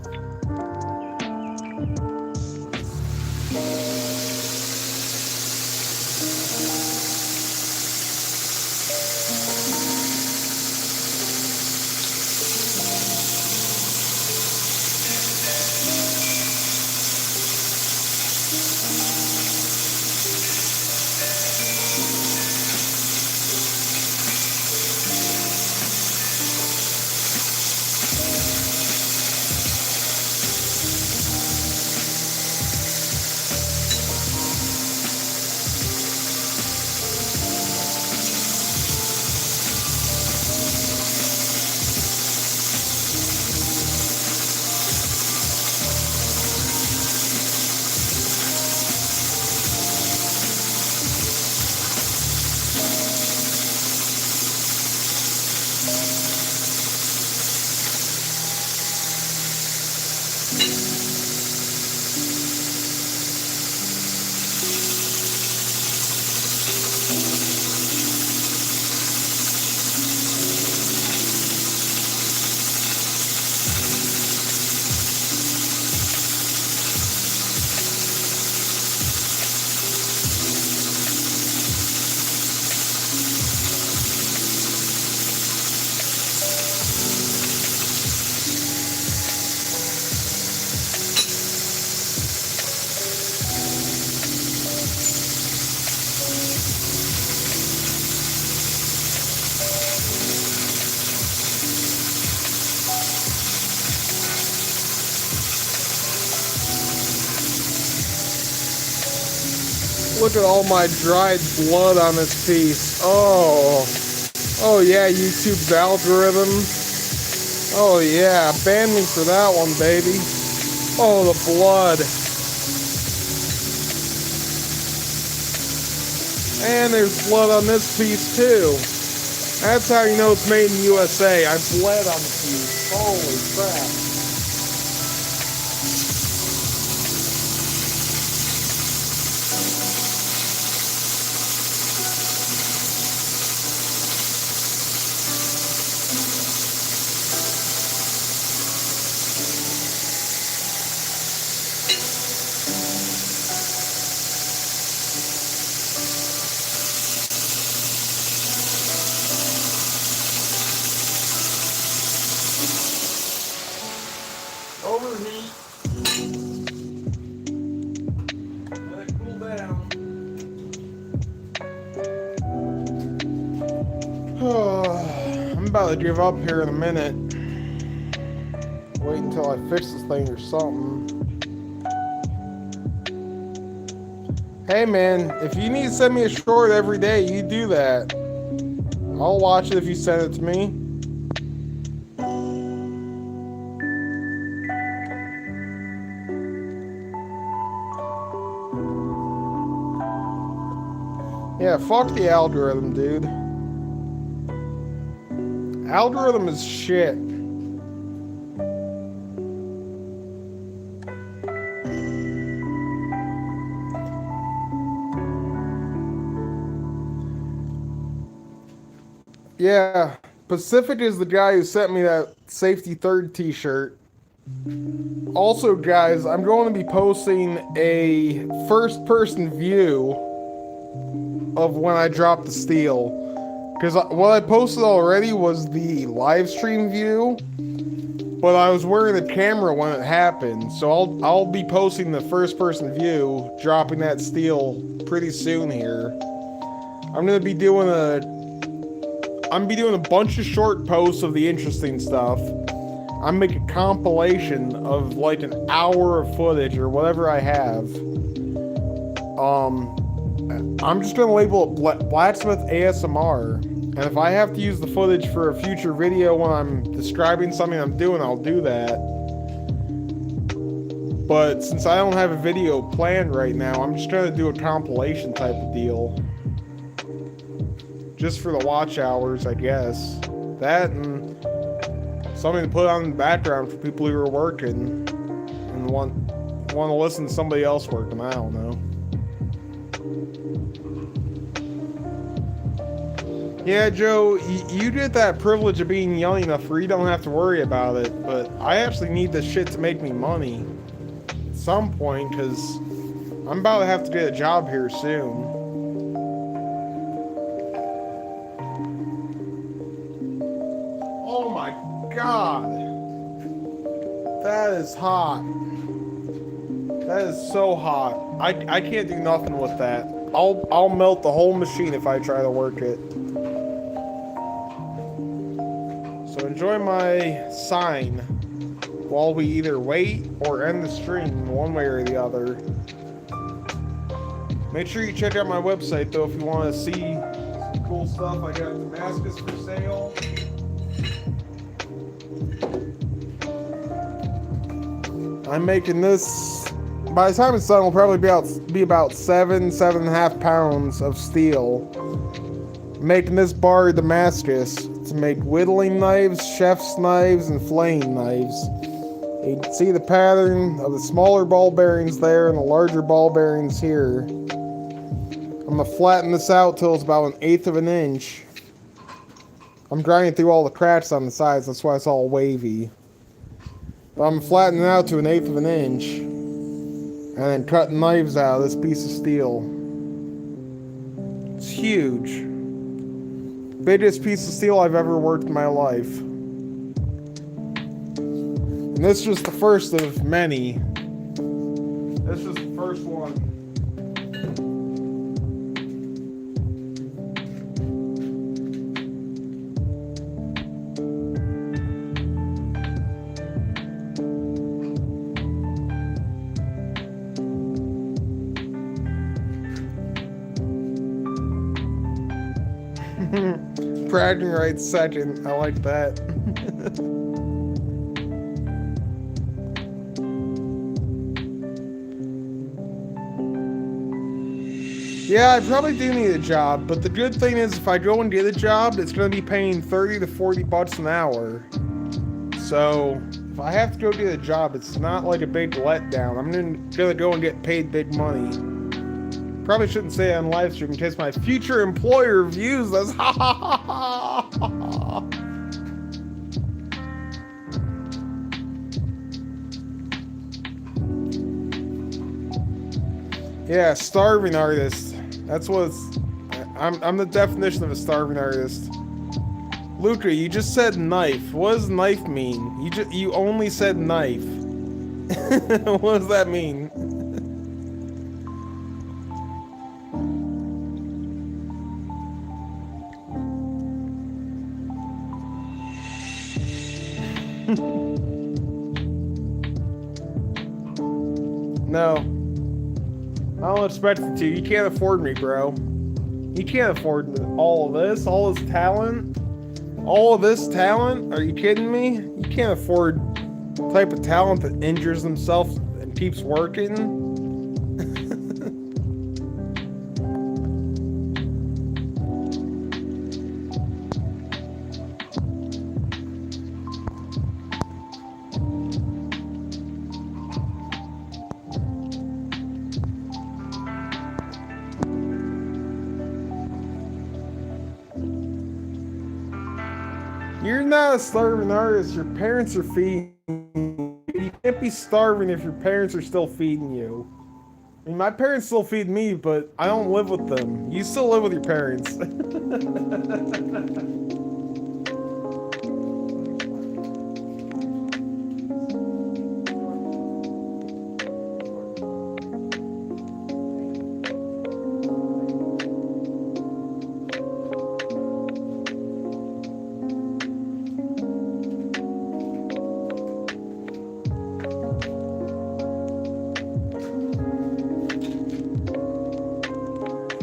Look at all my dried blood on this piece. Oh. Oh yeah, YouTube's algorithm. Oh yeah, ban me for that one, baby. Oh, the blood. And there's blood on this piece too. That's how you know it's made in USA. I bled on the piece. Holy crap. Overheat. Let it cool down. I'm about to give up here in a minute. Wait until I fix this thing or something. Hey man, if you need to send me a short every day, you do that. I'll watch it if you send it to me. Yeah, fuck the algorithm, dude. Algorithm is shit. Yeah, Pacific is the guy who sent me that Safety Third t-shirt. Also, guys, I'm going to be posting a first-person view of when I drop the steel. Because what I posted already was the live stream view, but I was wearing the camera when it happened. So I'll be posting the first-person view, dropping that steel pretty soon here. I'm gonna be doing a bunch of short posts of the interesting stuff. I'm making a compilation of like an hour of footage or whatever I have. I'm just gonna label it Blacksmith ASMR, and if I have to use the footage for a future video when I'm describing something I'm doing, I'll do that. But since I don't have a video planned right now, I'm just gonna do a compilation type of deal. Just for the watch hours, I guess. That and something to put on in the background for people who are working and want to listen to somebody else working. I don't know. Yeah, Joe, you get that privilege of being young enough where you don't have to worry about it, but I actually need this shit to make me money at some point, because I'm about to have to get a job here soon. Oh my god. That is hot. That is so hot. I can't do nothing with that. I'll melt the whole machine if I try to work it. So enjoy my sign while we either wait or end the stream one way or the other. Make sure you check out my website though if you want to see some cool stuff. I got Damascus for sale. I'm making this, by the time it's done, it'll probably be about 7.5 pounds of steel. Making this bar of Damascus to make whittling knives, chef's knives, and flaying knives. You can see the pattern of the smaller ball bearings there and the larger ball bearings here. I'm gonna flatten this out till it's about 1/8 of an inch. I'm grinding through all the cracks on the sides, that's why it's all wavy. But I'm flattening it out to 1/8 of an inch. And then cutting knives out of this piece of steel. It's huge. Biggest piece of steel I've ever worked in my life. And this is just the first of many. This is the first one. Bragging right second. I like that. Yeah, I probably do need a job, but the good thing is if I go and get a job, it's going to be paying 30 to 40 bucks an hour. So, if I have to go get a job, it's not like a big letdown. I'm going to go and get paid big money. Probably shouldn't say it on live stream in case my future employer views this. Ha ha ha ha ha. Yeah, starving artist. That's what it's... I'm the definition of a starving artist. Luca, you just said knife. What does knife mean? You only said knife. What does that mean? No. I don't expect it to. You can't afford me, bro. He can't afford all of this, all this talent. All of this talent? Are you kidding me? You can't afford the type of talent that injures himself and keeps working. You're not a starving artist. Your parents are feeding you. You can't be starving if your parents are still feeding you. I mean, my parents still feed me, but I don't live with them. You still live with your parents.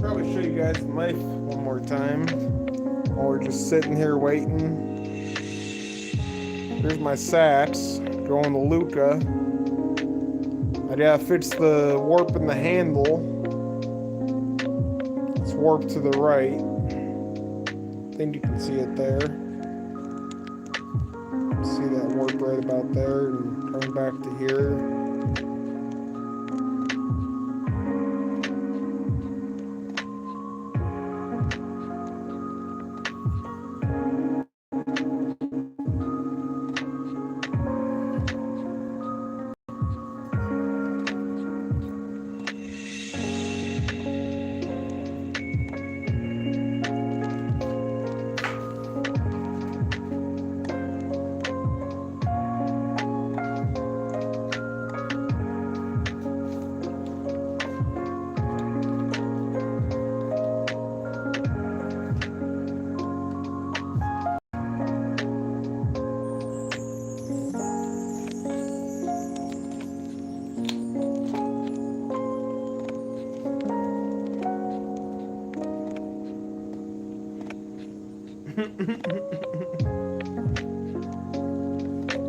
Probably show you guys the knife one more time while we're just sitting here waiting. Here's my sacks going to Luca. I gotta fix the warp in the handle. It's warped to the right. I think you can see it there. See that warp right about there and turn back to here.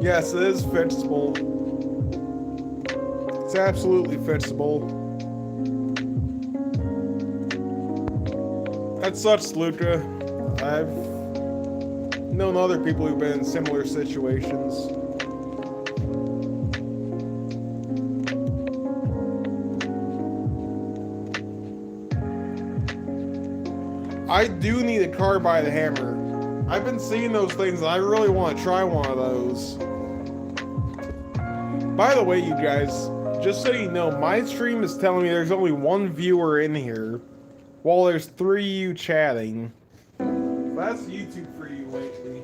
Yes, it is fixable. It's absolutely fixable. That sucks, Luca. I've known other people who've been in similar situations. I do need a car by the hammer. I've been seeing those things and I really want to try one of those. By the way, you guys, just so you know, my stream is telling me there's only one viewer in here, while there's 3 of you chatting. That's YouTube for you lately.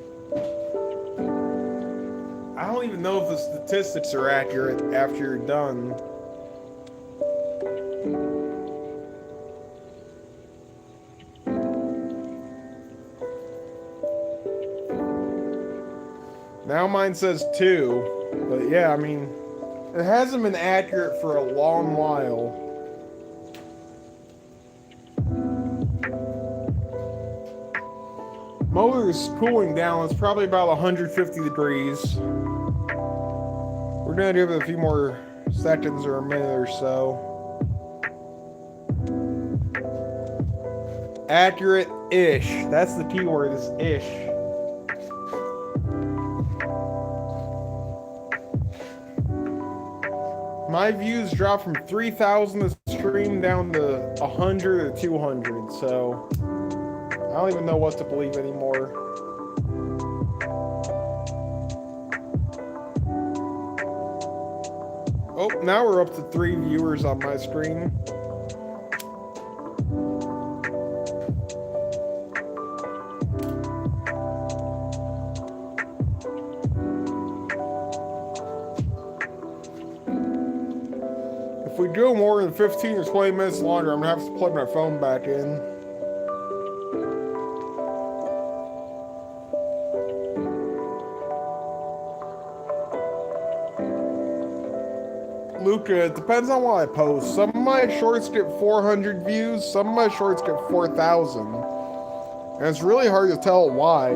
I don't even know if the statistics are accurate after you're done. Now mine says 2, but yeah, I mean, it hasn't been accurate for a long while. Motor is cooling down. It's probably about 150 degrees. We're gonna give it a few more seconds or a minute or so. Accurate-ish. That's the key word, is ish. My views dropped from 3,000 a stream down to 100 or 200, so I don't even know what to believe anymore. Oh, now we're up to 3 viewers on my screen. If we go more than 15 or 20 minutes longer, I'm gonna have to plug my phone back in. Luca, it depends on what I post. Some of my shorts get 400 views, some of my shorts get 4,000. And it's really hard to tell why.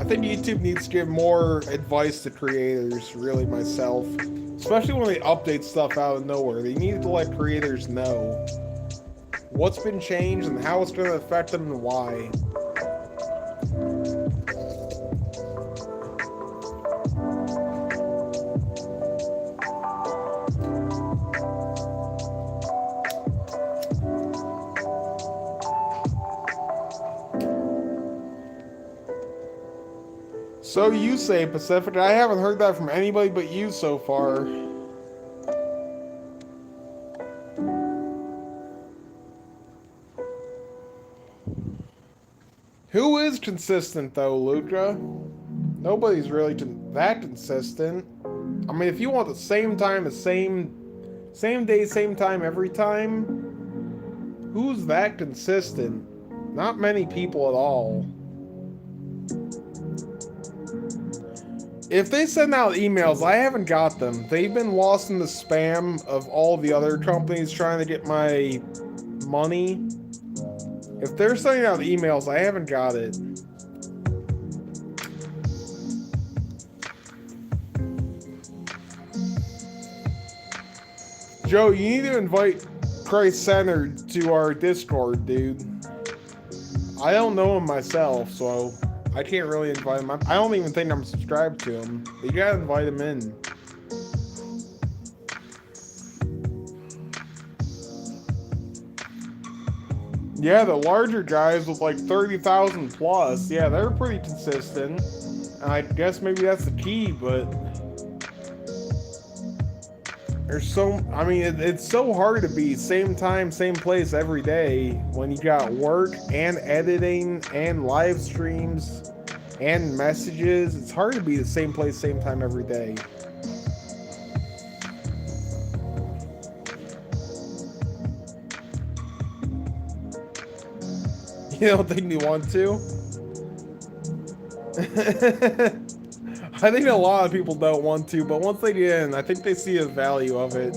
I think YouTube needs to give more advice to creators, really, myself. Especially when they update stuff out of nowhere. They need to let creators know what's been changed and how it's going to affect them and why. So you say, Pacific. I haven't heard that from anybody but you so far. Who is consistent though, Luca? Nobody's really that consistent. I mean, if you want the same time, the same day, same time every time, who's that consistent? Not many people at all. If they send out emails, I haven't got them. They've been lost in the spam of all the other companies trying to get my money. If they're sending out emails, I haven't got it. Joe, you need to invite Christ-centered to our Discord, dude. I don't know him myself, so I can't really invite him. I don't even think I'm subscribed to him. But you gotta invite him in. Yeah, the larger guys with like 30,000 plus, yeah, they're pretty consistent. And I guess maybe that's the key, but there's I mean, it's so hard to be same time, same place every day when you got work and editing and live streams and messages. It's hard to be the same place, same time every day. You don't think you want to? I think a lot of people don't want to, but once they get in, I think they see the value of it.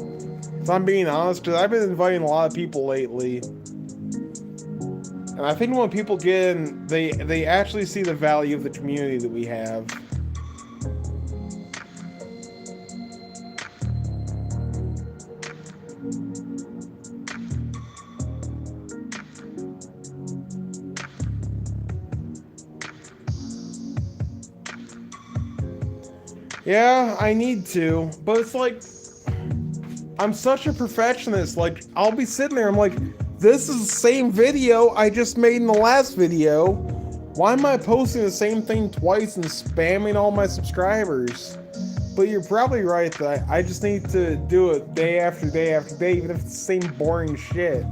If I'm being honest, because I've been inviting a lot of people lately. And I think when people get in, they actually see the value of the community that we have. Yeah, I need to, but it's like, I'm such a perfectionist. Like, I'll be sitting there, I'm like, this is the same video I just made in the last video. Why am I posting the same thing twice and spamming all my subscribers? But you're probably right that I just need to do it day after day after day, even if it's the same boring shit.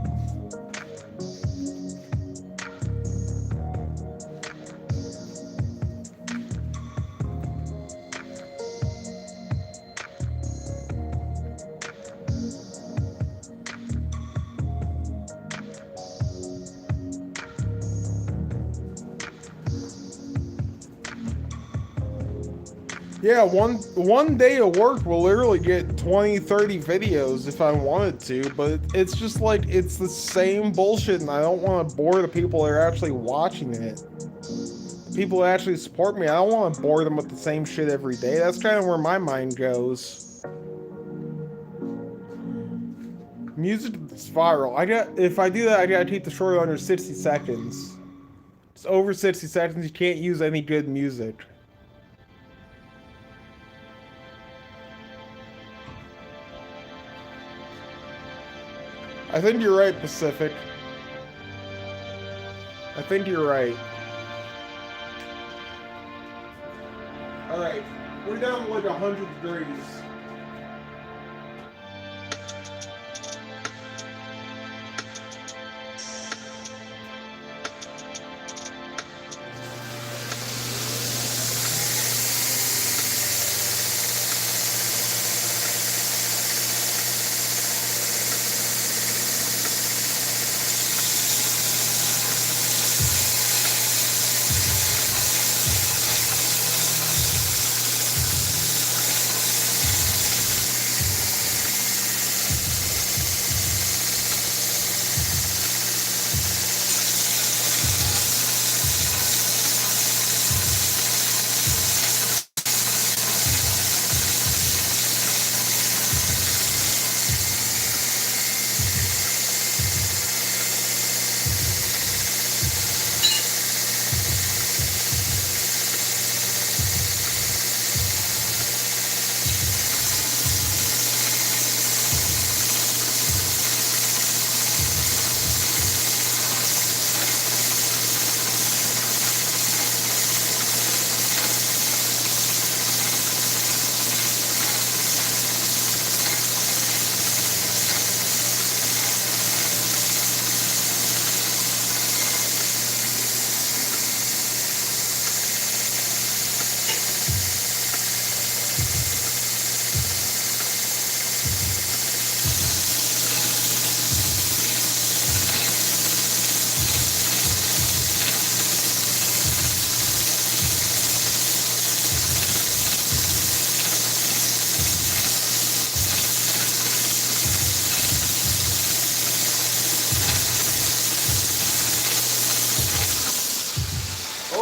Yeah, one day of work will literally get 20, 30 videos if I wanted to, but it's just like, it's the same bullshit, and I don't want to bore the people that are actually watching it. The people that actually support me, I don't want to bore them with the same shit every day. That's kind of where my mind goes. Music spiral. If I do that, I gotta keep the short under 60 seconds. It's over 60 seconds, you can't use any good music. I think you're right, Pacific. I think you're right. Alright, we're down to like 100 degrees.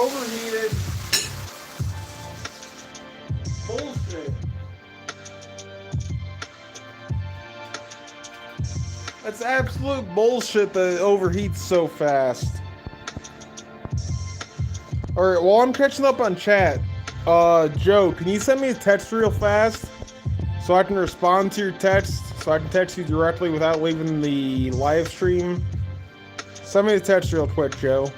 overheated. Bullshit. That's absolute bullshit that it overheats so fast. Alright, while I'm catching up on chat, Joe, can you send me a text real fast? So I can respond to your text, so I can text you directly without leaving the live stream. Send me a text real quick, Joe.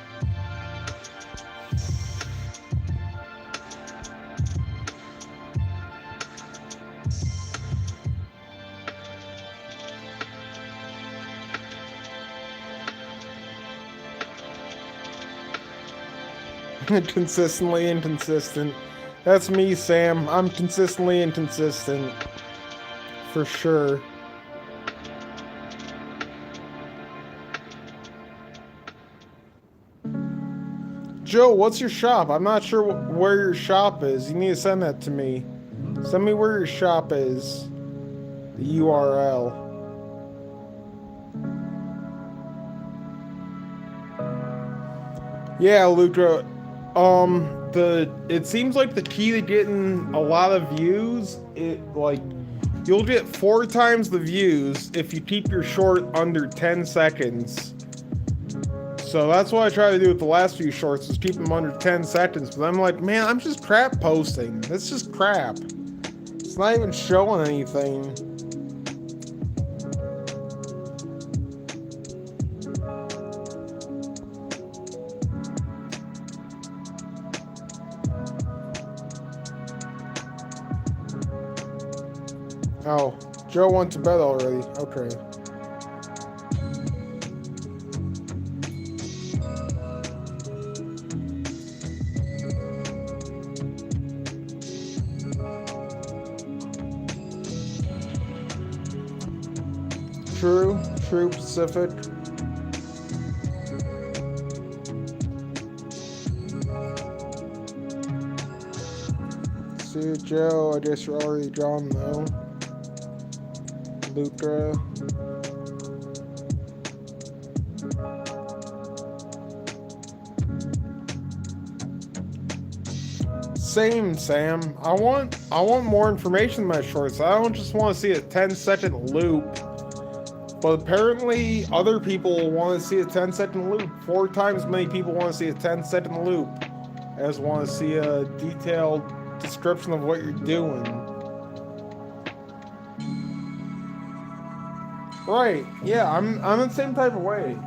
Consistently inconsistent. That's me, Sam. I'm consistently inconsistent. For sure. Joe, what's your shop? I'm not sure where your shop is. You need to send that to me. Send me where your shop is. The URL. Yeah, Luca. It seems like the key to getting a lot of views, you'll get 4 times the views if you keep your short under 10 seconds. So that's what I try to do with the last few shorts, is keep them under 10 seconds. But I'm like, man, I'm just crap posting. That's just crap. It's not even showing anything. Oh, Joe went to bed already. Okay. True, Pacific. See, Joe, I guess you're already drawn though. Luca. Same, Sam. I want more information in my shorts. I don't just want to see a 10-second loop. But apparently other people want to see a 10-second loop. 4 times as many people want to see a 10-second loop as want to see a detailed description of what you're doing. Right, yeah, I'm the same type of way.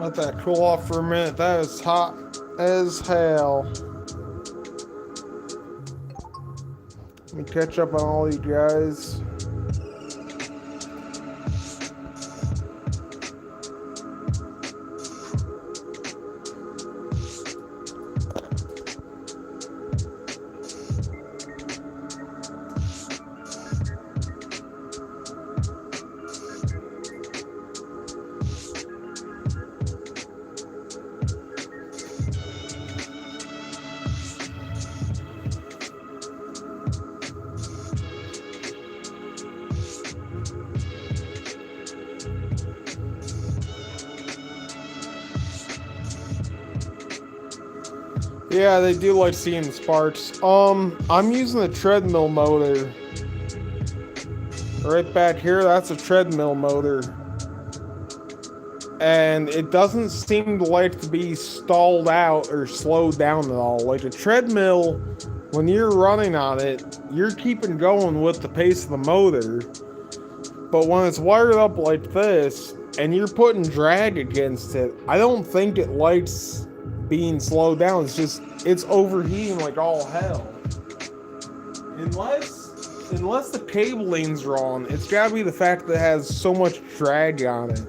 Let that cool off for a minute. That is hot as hell. Let me catch up on all you guys. Yeah, they do like seeing sparks. I'm using a treadmill motor. Right back here, that's a treadmill motor. And it doesn't seem to like to be stalled out or slowed down at all. Like a treadmill, when you're running on it, you're keeping going with the pace of the motor. But when it's wired up like this, and you're putting drag against it, I don't think it likes being slowed down. It's overheating like all hell. Unless the cabling's wrong, it's gotta be the fact that it has so much drag on it.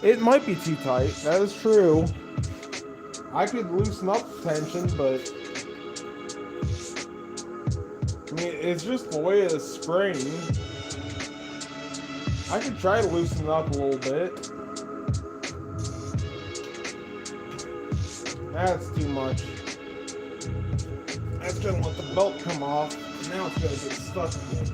It might be too tight, that is true. I could loosen up the tension, but I mean, it's just the way of the spring. I could try to loosen it up a little bit. That's too much. That's gonna let the belt come off. Now it's gonna get stuck again.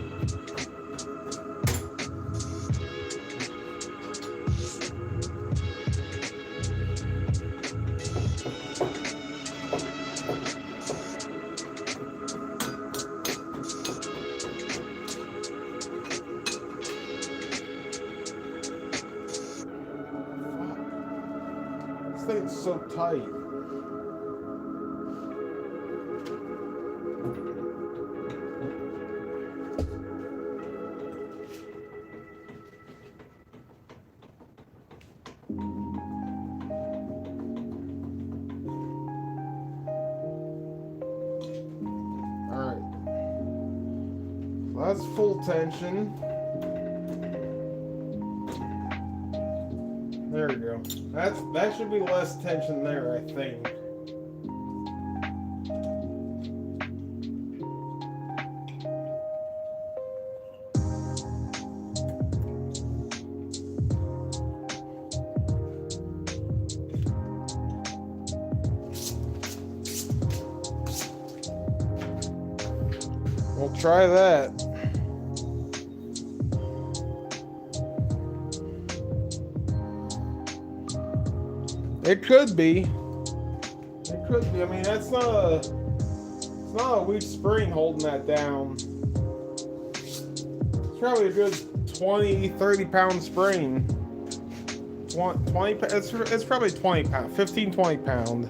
This thing's so tight. That's full tension. There we go. That should be less tension there, I think. We'll try that. It could be. It could be. I mean, it's not a weak spring holding that down. It's probably a good 20, 30 pound spring. 20, it's probably 20 pound, 15, 20 pound.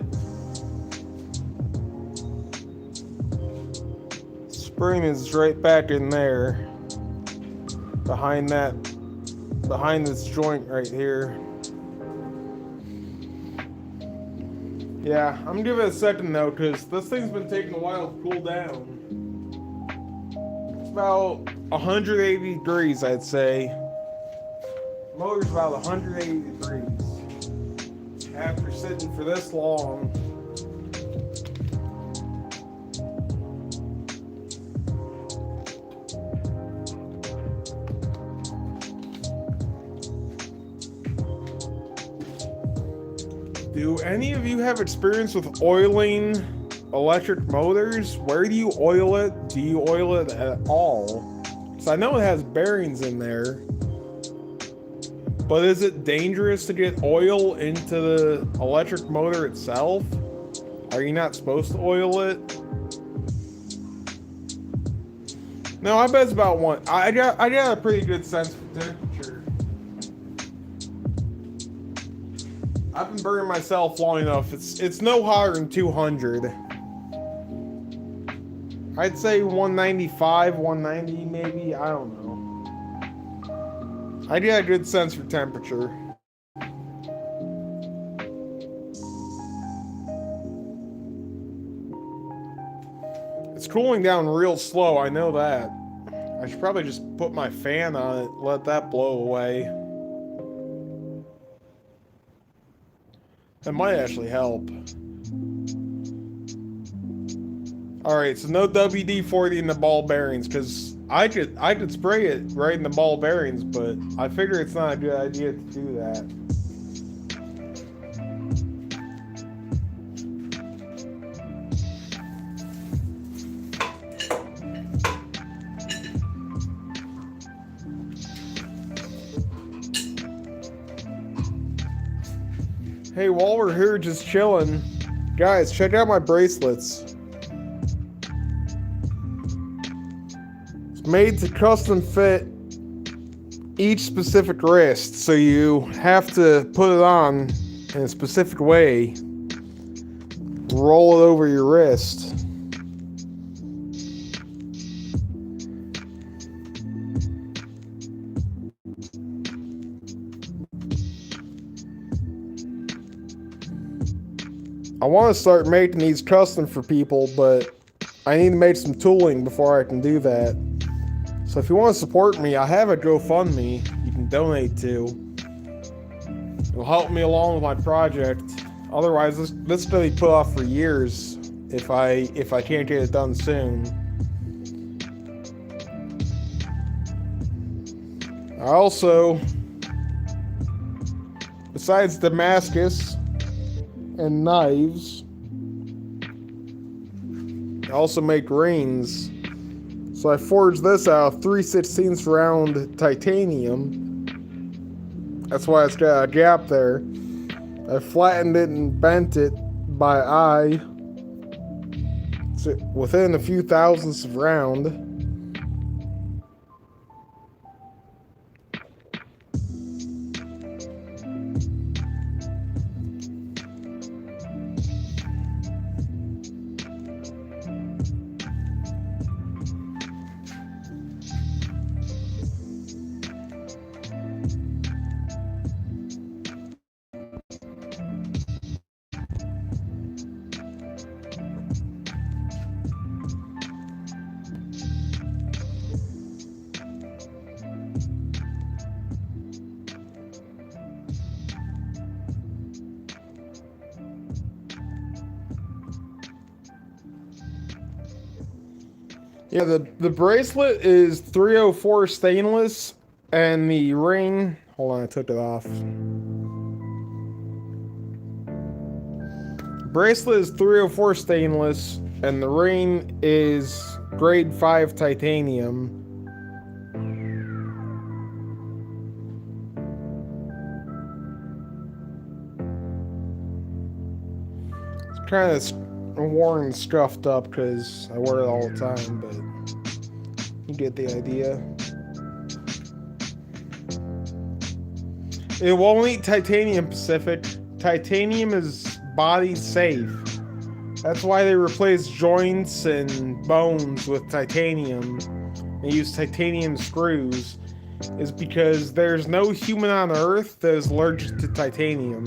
Spring is right back in there. Behind this joint right here. Yeah, I'm gonna give it a second though, because this thing's been taking a while to cool down. It's about 180 degrees, I'd say. Motor's about 180 degrees. After sitting for this long. Do any of you have experience with oiling electric motors? Where do you oil it? Do you oil it at all? Because I know it has bearings in there. But is it dangerous to get oil into the electric motor itself? Are you not supposed to oil it? No, I bet it's about one. I got a pretty good sense for temperature. I've been burning myself long enough. It's no hotter than 200. I'd say 195, 190 maybe. I don't know. I get a good sense for temperature. It's cooling down real slow, I know that. I should probably just put my fan on it, let that blow away. That might actually help. Alright, so no WD-40 in the ball bearings, because I could spray it right in the ball bearings, but I figure it's not a good idea to do that. Hey, while we're here just chilling, guys, check out my bracelets. It's made to custom fit each specific wrist, so you have to put it on in a specific way. Roll it over your wrist. I want to start making these custom for people, but I need to make some tooling before I can do that. So if you want to support me, I have a GoFundMe you can donate to. It'll help me along with my project. Otherwise, this is going to be put off for years if I can't get it done soon. I also, besides Damascus and knives, I also make rings. So I forged this out of 3/16 round titanium. That's why it's got a gap there. I flattened it and bent it by eye. It's within a few thousandths of round. Yeah, the bracelet is 304 stainless, and the ring, hold on, I took it off. Bracelet is 304 stainless, and the ring is grade 5 titanium. It's kind of worn and scuffed up because I wear it all the time, but you get the idea. It won't eat titanium, Pacific. Titanium is body safe. That's why they replace joints and bones with titanium. They use titanium screws. Is because there's no human on Earth that is allergic to titanium.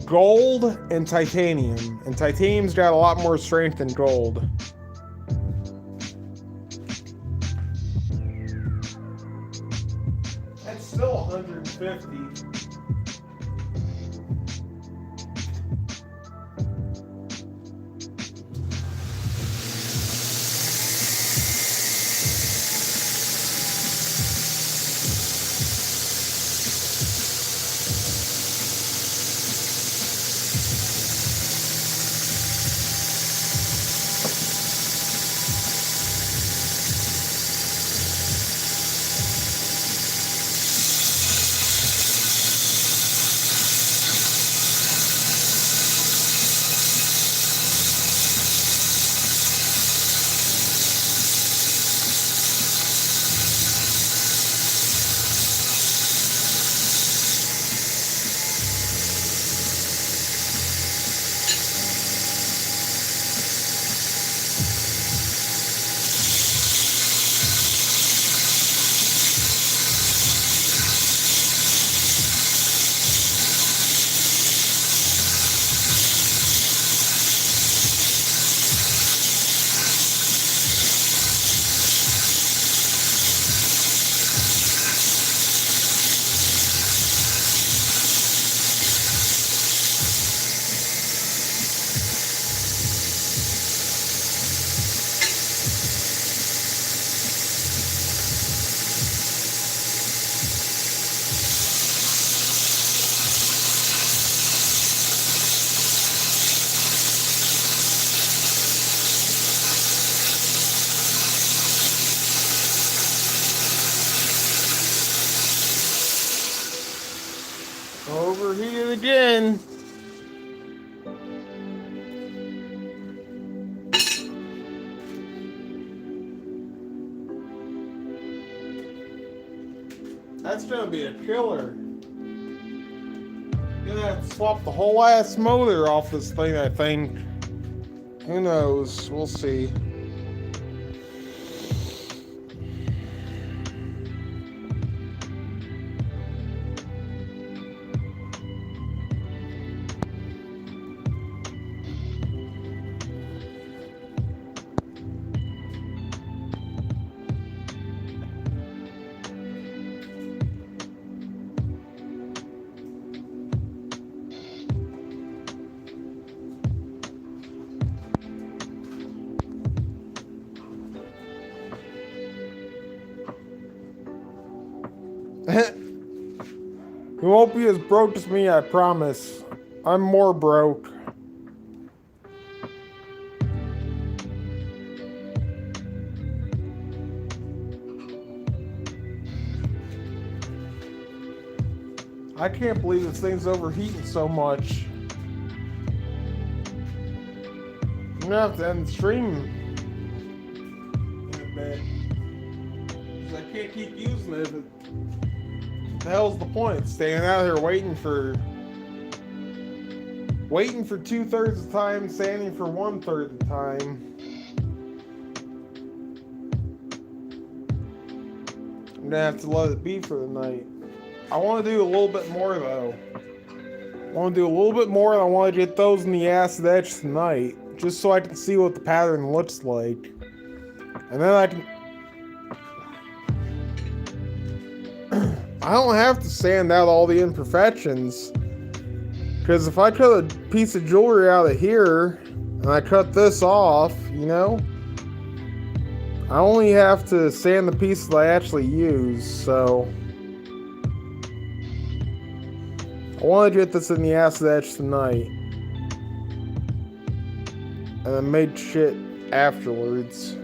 Gold and titanium's got a lot more strength than gold. That's still 150. Overheated again. That's gonna be a killer. Gonna have to swap the whole ass motor off this thing, I think. Who knows? We'll see. You won't be as broke as me, I promise. I'm more broke. I can't believe this thing's overheating so much. I'm gonna have to end the stream in a bit. Because I can't keep using it. What the hell's the point? Staying out here waiting for 2/3 of the time, standing for 1/3 of the time. I'm gonna have to let it be for the night. I want to do a little bit more though. I want to do a little bit more, and I want to get those in the acid etch tonight, just so I can see what the pattern looks like, and then I can. I don't have to sand out all the imperfections, because if I cut a piece of jewelry out of here and I cut this off, you know, I only have to sand the pieces I actually use. So I want to get this in the acid etch tonight, and then make shit afterwards.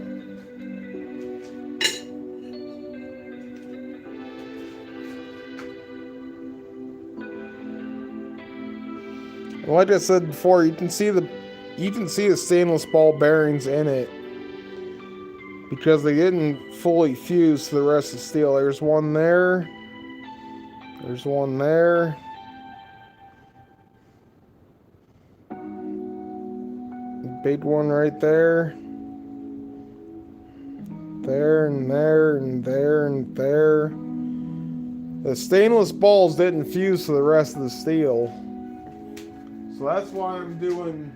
Like I said before, you can see the stainless ball bearings in it because they didn't fully fuse to the rest of the steel. There's one there. There's one there. Big one right there. There and there and there and there. The stainless balls didn't fuse to the rest of the steel. So that's why I'm doing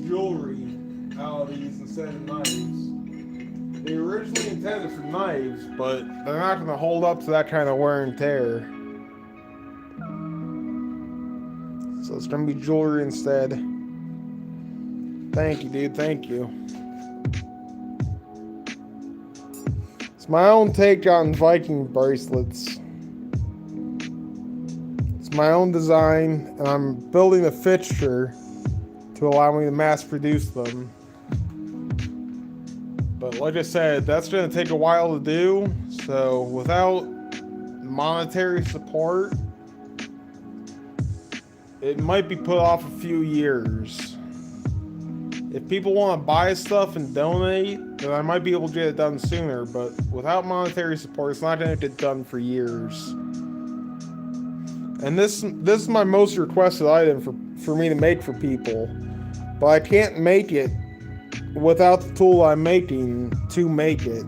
jewelry out of these instead of knives. They originally intended for knives, but they're not going to hold up to that kind of wear and tear. So it's going to be jewelry instead. Thank you, dude. Thank you. It's my own take on Viking bracelets. My own design, and I'm building a fixture to allow me to mass produce them. But like I said, that's going to take a while to do, so without monetary support, it might be put off a few years. If people want to buy stuff and donate, then I might be able to get it done sooner, but without monetary support, it's not going to get done for years. And this is my most requested item for me to make for people. But I can't make it without the tool I'm making to make it.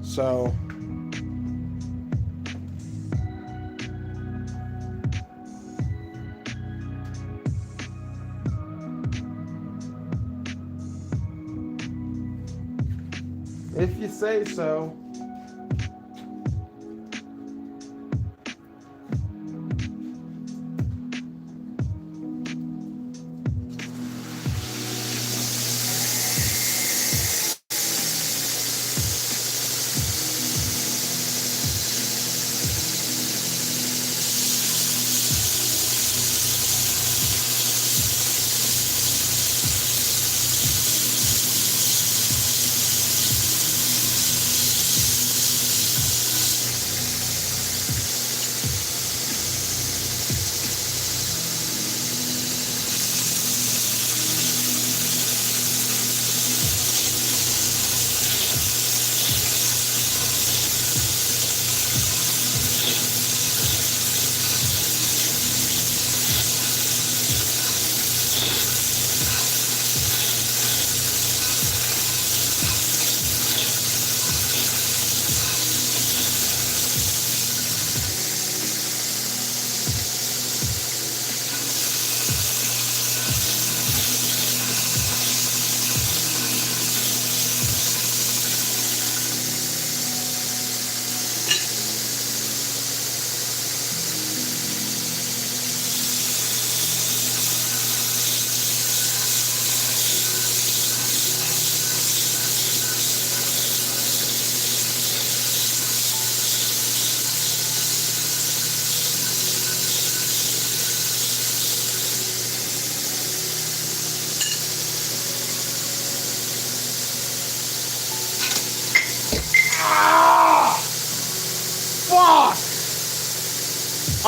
So if you say so.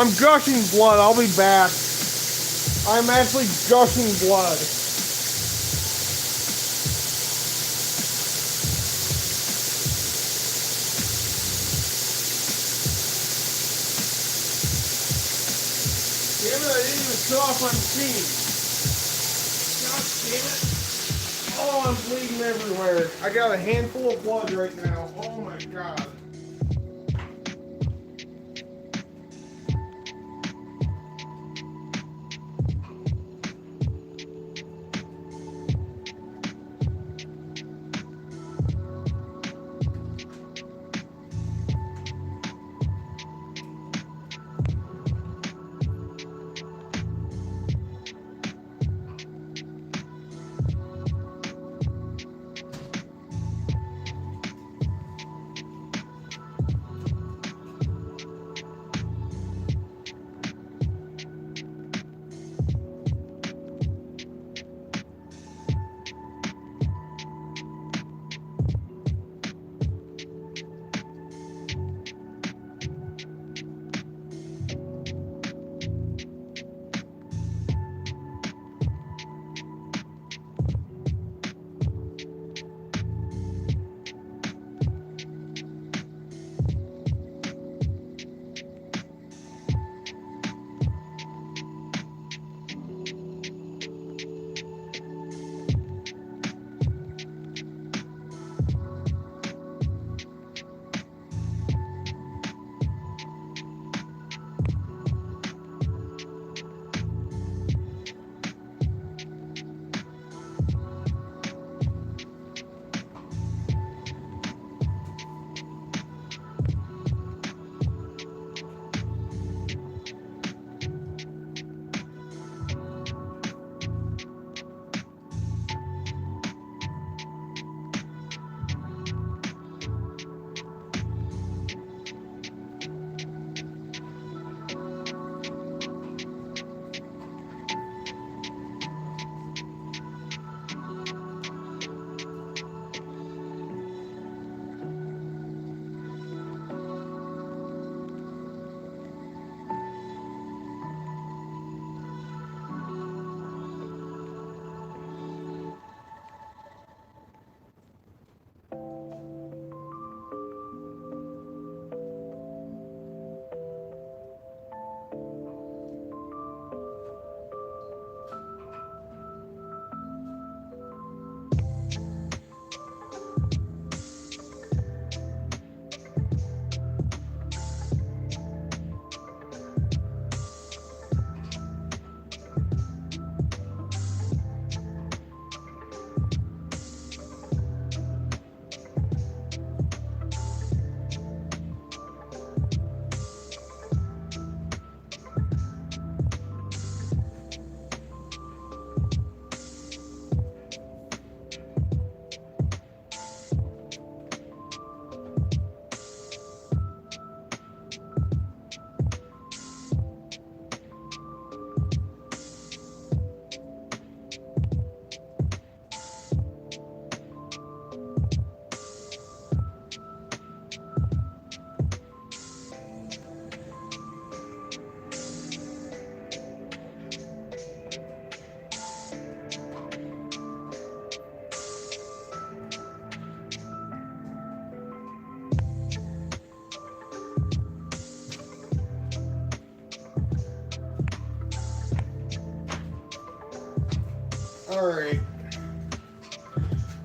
I'm gushing blood. I'll be back. I'm actually gushing blood. Damn it, I didn't even shut off my machine. God damn it. Oh, I'm bleeding everywhere. I got a handful of blood right now. Oh my god.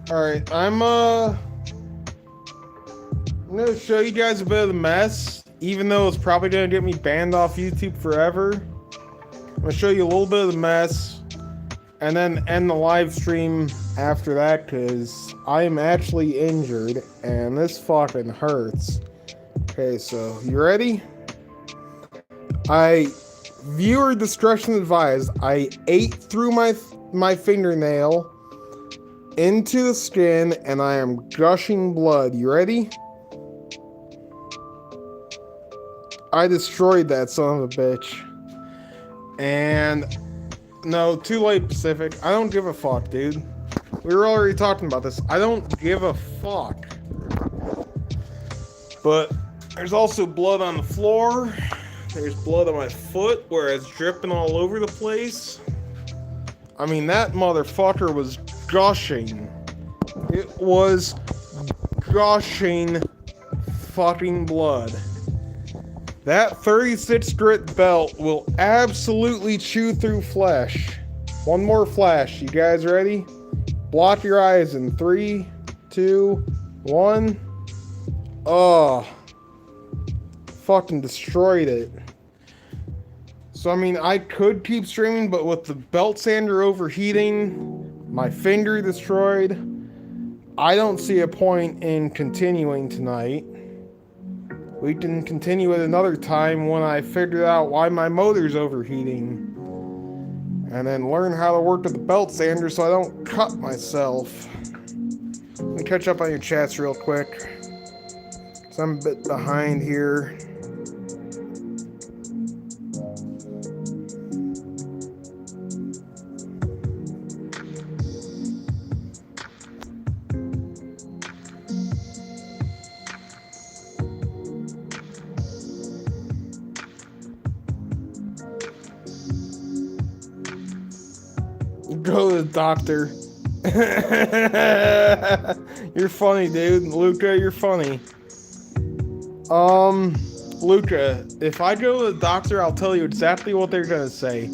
Alright, I'm gonna show you guys a bit of the mess, even though it's probably gonna get me banned off YouTube forever. I'm gonna show you a little bit of the mess, and then end the live stream after that, because I am actually injured, and this fucking hurts. Okay, so, you ready? Viewer discretion advised, I ate through my fingernail into the skin, and I am gushing blood. You ready? I destroyed that son of a bitch. And no, too late, Pacific. I don't give a fuck, dude. We were already talking about this. I don't give a fuck. But there's also blood on the floor. There's blood on my foot where it's dripping all over the place. I mean, that motherfucker was gushing. It was gushing fucking blood. That 36 grit belt will absolutely chew through flesh. One more flash. You guys ready? Block your eyes in 3, 2, 1. Oh. Fucking destroyed it. So, I mean, I could keep streaming, but with the belt sander overheating, my finger destroyed, I don't see a point in continuing tonight. We can continue at another time when I figure out why my motor's overheating. And then learn how to work with the belt sander so I don't cut myself. Let me catch up on your chats real quick. So I'm a bit behind here. Go to the doctor. You're funny, dude. Luca, you're funny. Luca, if I go to the doctor, I'll tell you exactly what they're gonna say.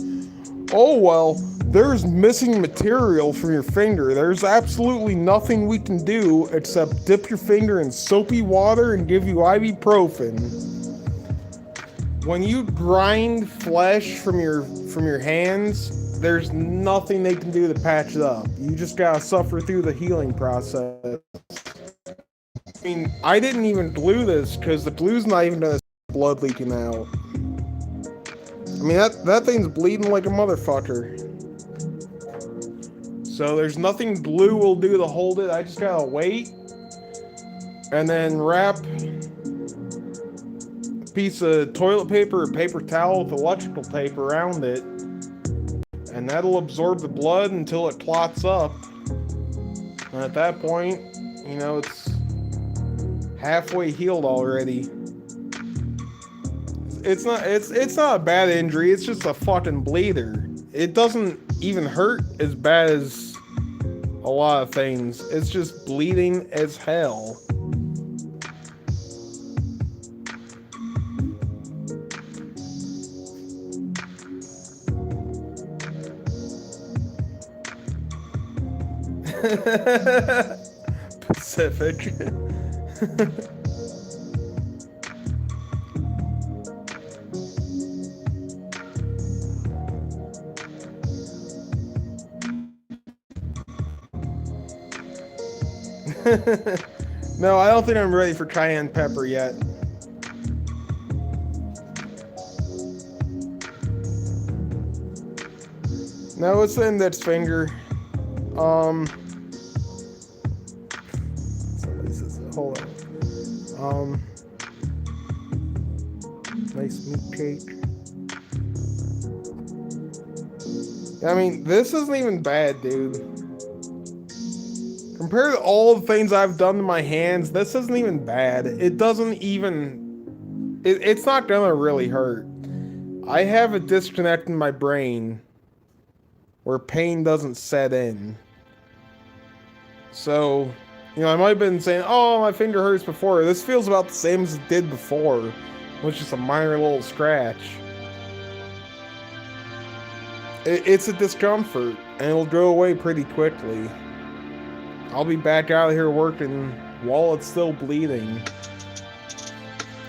Oh, well, there's missing material from your finger. There's absolutely nothing we can do except dip your finger in soapy water and give you ibuprofen. When you grind flesh from your hands, there's nothing they can do to patch it up. You just gotta suffer through the healing process. I mean, I didn't even glue this because the glue's not even gonna stop blood leaking out. I mean, that thing's bleeding like a motherfucker. So there's nothing glue will do to hold it. I just gotta wait. And then wrap a piece of toilet paper or paper towel with electrical tape around it. And that'll absorb the blood until it clots up. And at that point, you know, it's halfway healed already. It's not a bad injury, it's just a fucking bleeder. It doesn't even hurt as bad as a lot of things. It's just bleeding as hell. Pacific. No, I don't think I'm ready for cayenne pepper yet. No, it's the index finger. Hold on. Nice meat cake. I mean, this isn't even bad, dude. Compared to all the things I've done to my hands, this isn't even bad. It doesn't even... It's not gonna really hurt. I have a disconnect in my brain where pain doesn't set in. So, you know, I might have been saying, oh, my finger hurts before. This feels about the same as it did before. It was just a minor little scratch. It's a discomfort, and it'll go away pretty quickly. I'll be back out of here working while it's still bleeding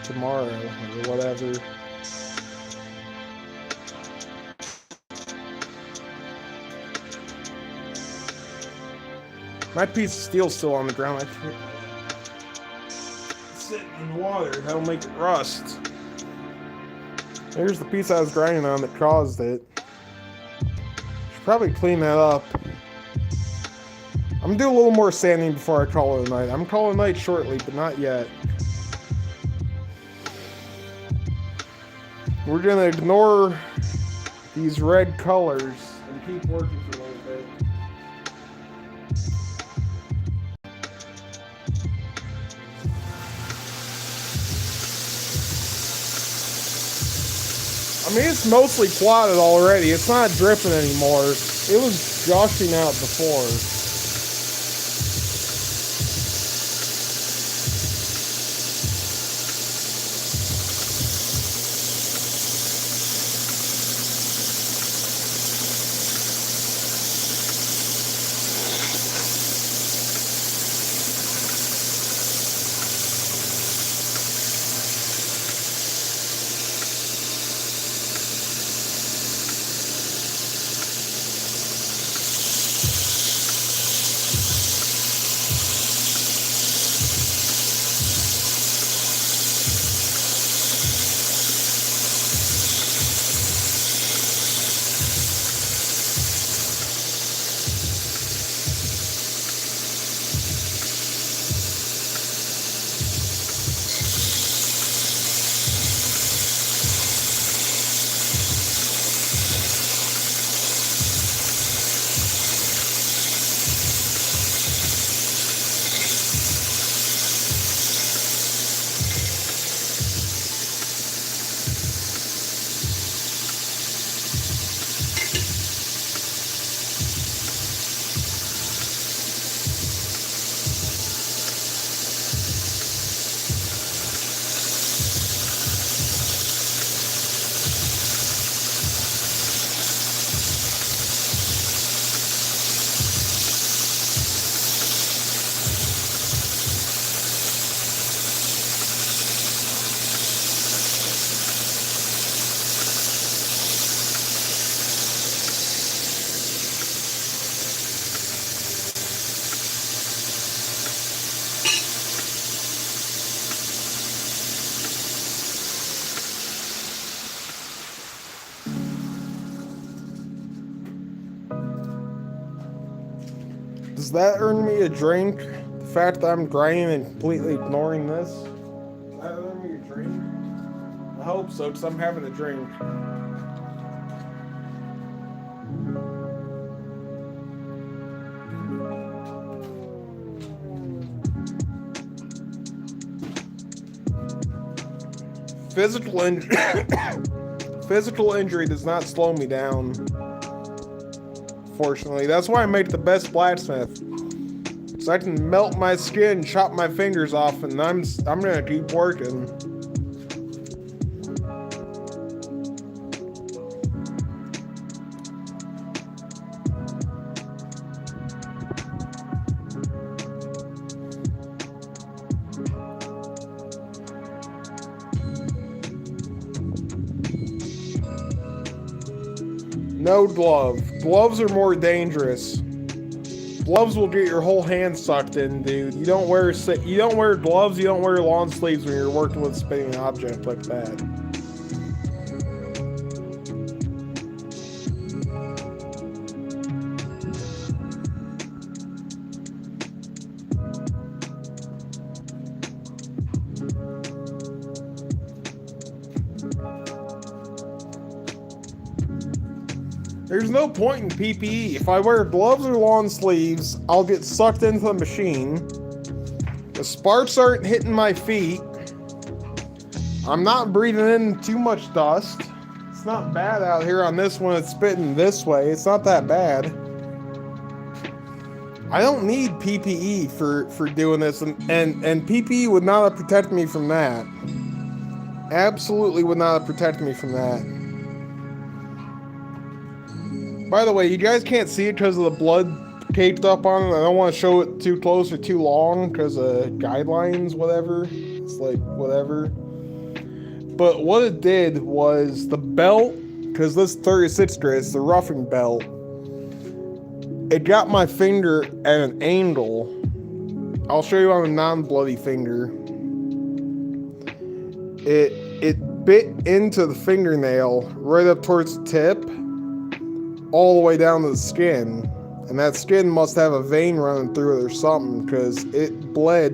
tomorrow or whatever. My piece of steel's still on the ground. I can't sit in water. That'll make it rust. There's the piece I was grinding on that caused it. Should probably clean that up. I'm gonna do a little more sanding before I call it a night. I'm calling it a night shortly, but not yet. We're gonna ignore these red colors and keep working for a little bit. I mean, it's mostly clotted already. It's not dripping anymore. It was gushing out before. Does that earn me a drink? The fact that I'm grinding and completely ignoring this? Does that earn me a drink? I hope so, because I'm having a drink. Physical injury does not slow me down. Fortunately, that's why I make the best blacksmith. So I can melt my skin, chop my fingers off, and I'm gonna keep working. No glove. Gloves are more dangerous. Gloves will get your whole hand sucked in, dude. You don't wear gloves, you don't wear long sleeves when you're working with a spinning object like that. There's no point in PPE. If I wear gloves or long sleeves, I'll get sucked into the machine. The sparks aren't hitting my feet. I'm not breathing in too much dust. It's not bad out here on this one. It's spitting this way. It's not that bad. I don't need PPE for doing this, and PPE would not have protected me from that. Absolutely would not have protected me from that. By the way, you guys can't see it because of the blood caked up on it. I don't want to show it too close or too long because of guidelines, whatever. It's like, whatever. But what it did was the belt, because this 36 grit is the roughing belt, it got my finger at an angle. I'll show you on a non-bloody finger. It bit into the fingernail right up towards the tip, all the way down to the skin, and that skin must have a vein running through it or something, because it bled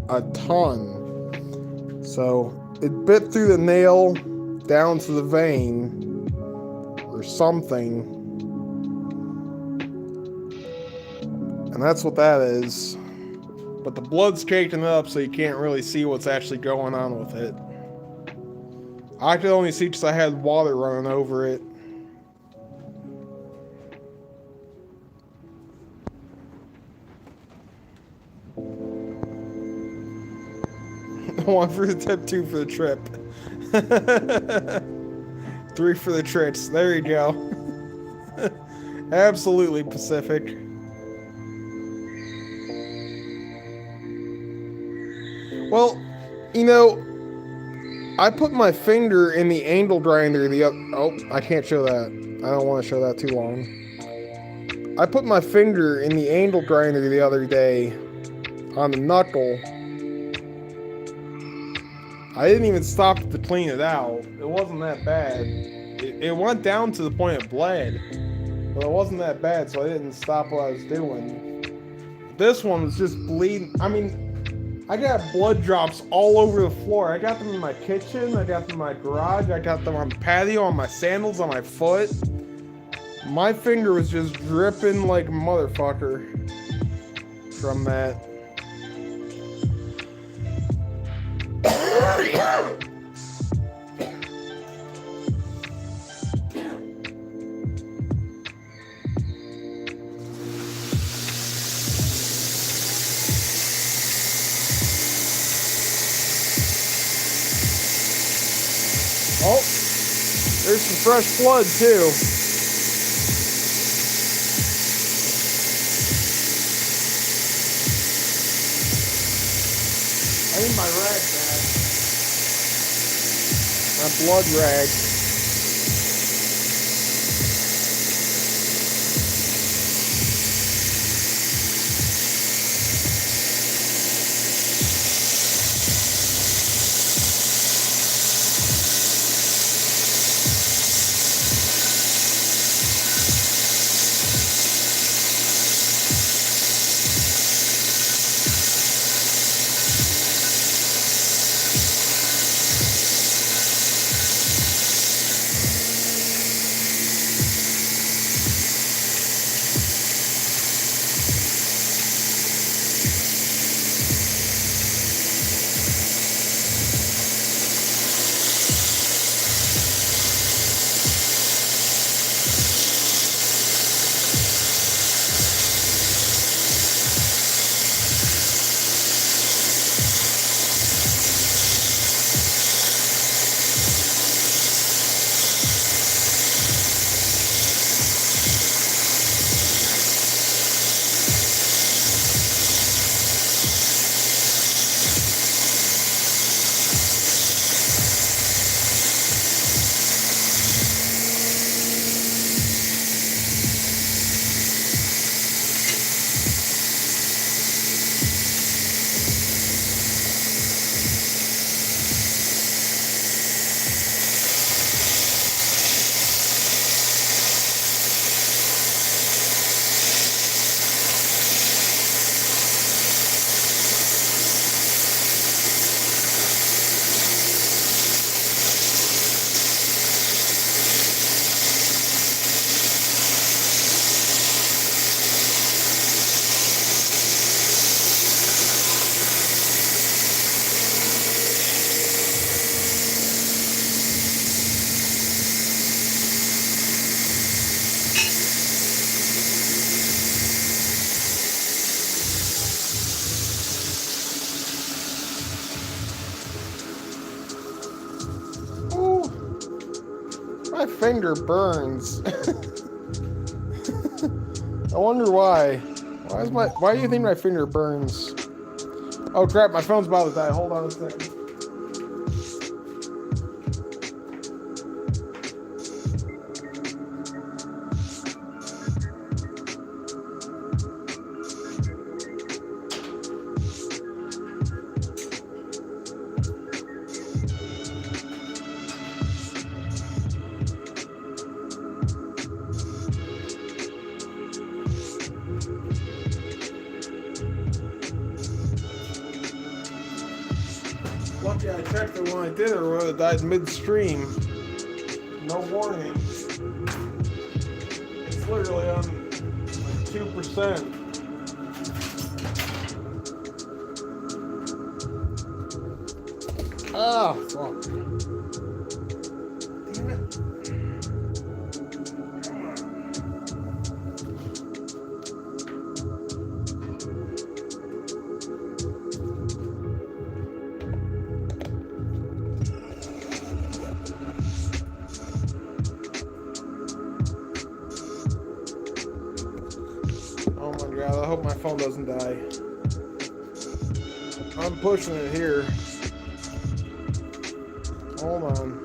a ton. So it bit through the nail down to the vein or something, and that's what that is. But the blood's caking up, so you can't really see what's actually going on with it. I could only see because I had water running over it. One for the tip, two for the trip. 3 for the tricks. There you go. Absolutely Pacific. Well, you know, I put my finger in the angle grinder the other... Oh, I can't show that. I don't want to show that too long. I put my finger in the angle grinder the other day on the knuckle. I didn't even stop to clean it out. It wasn't that bad. It went down to the point it bled. But it wasn't that bad, so I didn't stop what I was doing. This one was just bleeding. I mean, I got blood drops all over the floor. I got them in my kitchen. I got them in my garage. I got them on the patio, on my sandals, on my foot. My finger was just dripping like a motherfucker from that. Oh, there's some fresh blood too. I need my rag back. My blood rag. My finger burns. I wonder why. Why do you think my finger burns? Oh crap, my phone's about to die. Hold on a second. Lucky I checked it when I did it, or it would have died midstream. No warning. It's literally on like 2%. Ah, fuck. God, I hope my phone doesn't die. I'm pushing it here. Hold on.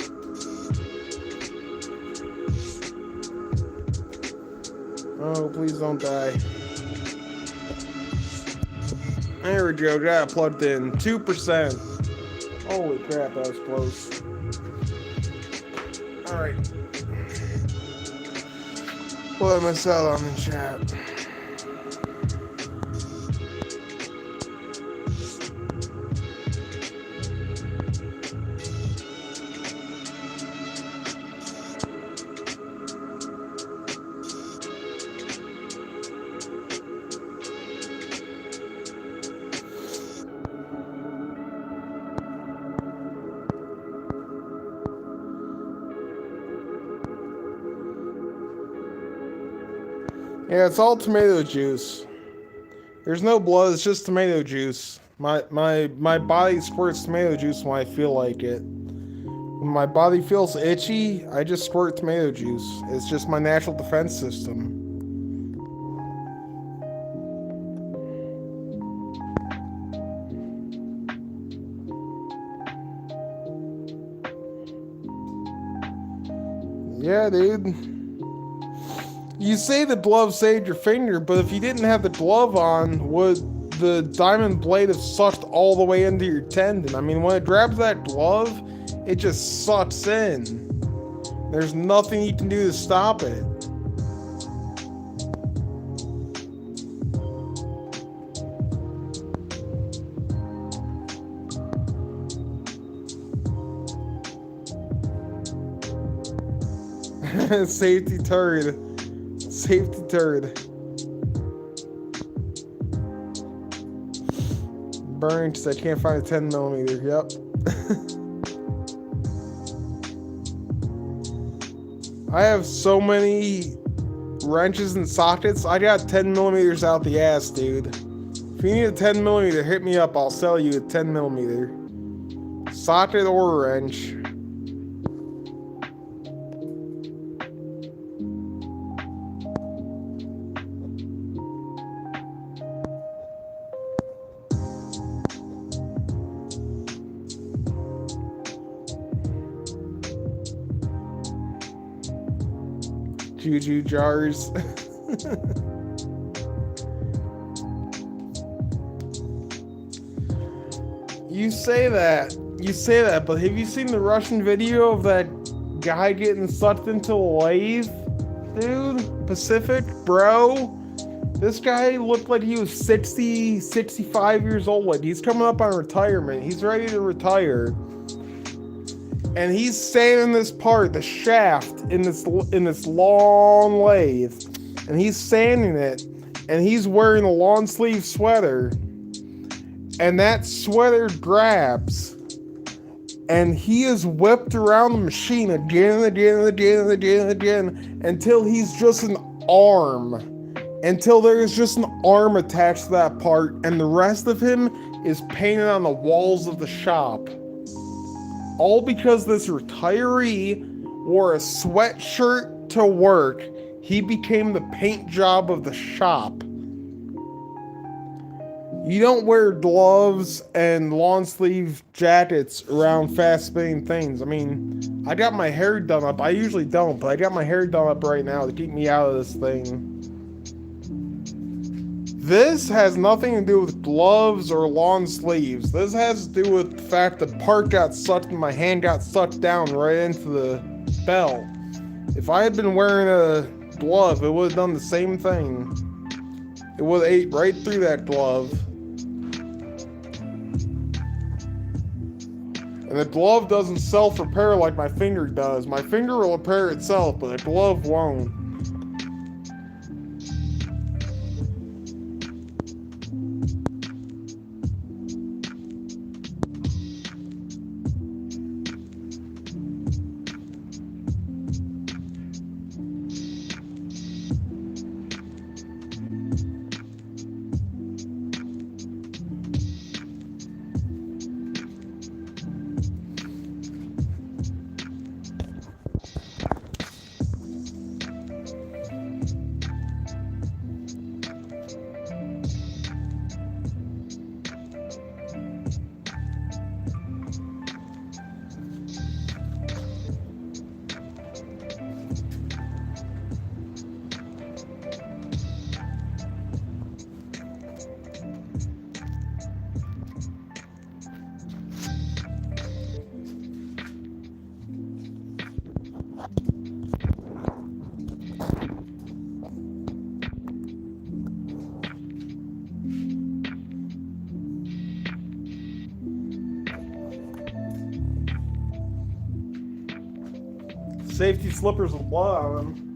Oh, please don't die. There we go, got it plugged in. 2%. Holy crap, that was close. Alright. What did I miss out on in chat? Yeah, it's all tomato juice. There's no blood, it's just tomato juice. My body squirts tomato juice when I feel like it. When my body feels itchy, I just squirt tomato juice. It's just my natural defense system. Yeah, dude. You say the glove saved your finger, but if you didn't have the glove on, would the diamond blade have sucked all the way into your tendon? I mean, when it grabs that glove, it just sucks in. There's nothing you can do to stop it. Safety turd. Safety turd. Burned because I can't find a 10mm. Yep. I have so many wrenches and sockets. I got 10mm out the ass, dude. If you need a 10mm, hit me up. I'll sell you a 10mm. Socket or wrench. Juju jars. You say that, but have you seen the Russian video of that guy getting sucked into a lathe? Dude, Pacific, bro. This guy looked like he was 60, 65 years old. Like he's coming up on retirement. He's ready to retire. And he's sanding this part, the shaft, in this long lathe. And he's sanding it. And he's wearing a long sleeve sweater. And that sweater grabs. And he is whipped around the machine again and again and again and again and again. Until he's just an arm. Until there is just an arm attached to that part. And the rest of him is painted on the walls of the shop. All because this retiree wore a sweatshirt to work. He became the paint job of the shop. You don't wear gloves and long sleeve jackets around fast spinning things. I mean, I got my hair done up. I usually don't, but I got my hair done up right now to keep me out of this thing. This has nothing to do with gloves or long sleeves. This has to do with the fact the part got sucked and my hand got sucked down right into the belt. If I had been wearing a glove, it would have done the same thing. It would have ate right through that glove. And the glove doesn't self-repair like my finger does. My finger will repair itself, but a glove won't. safety slippers with blood on them.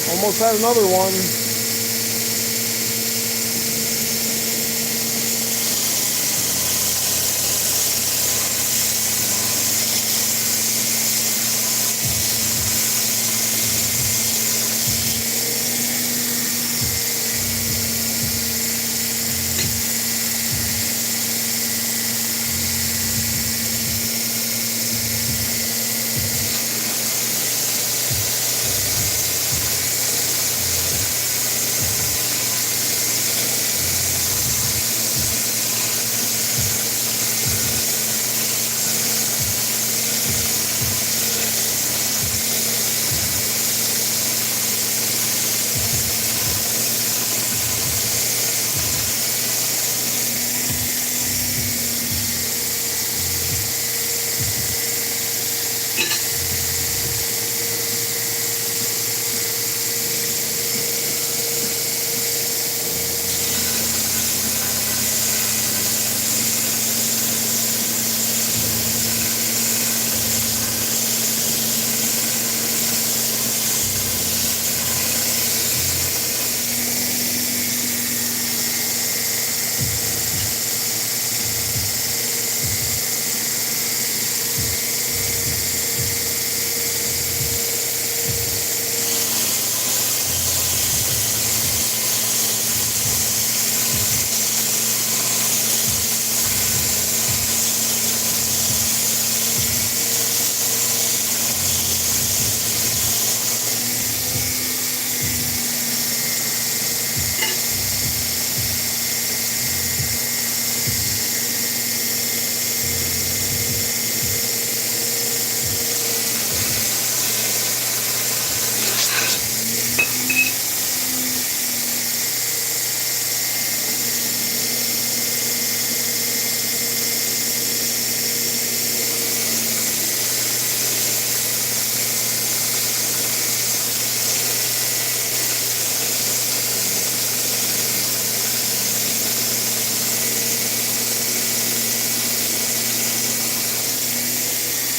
Almost had another one.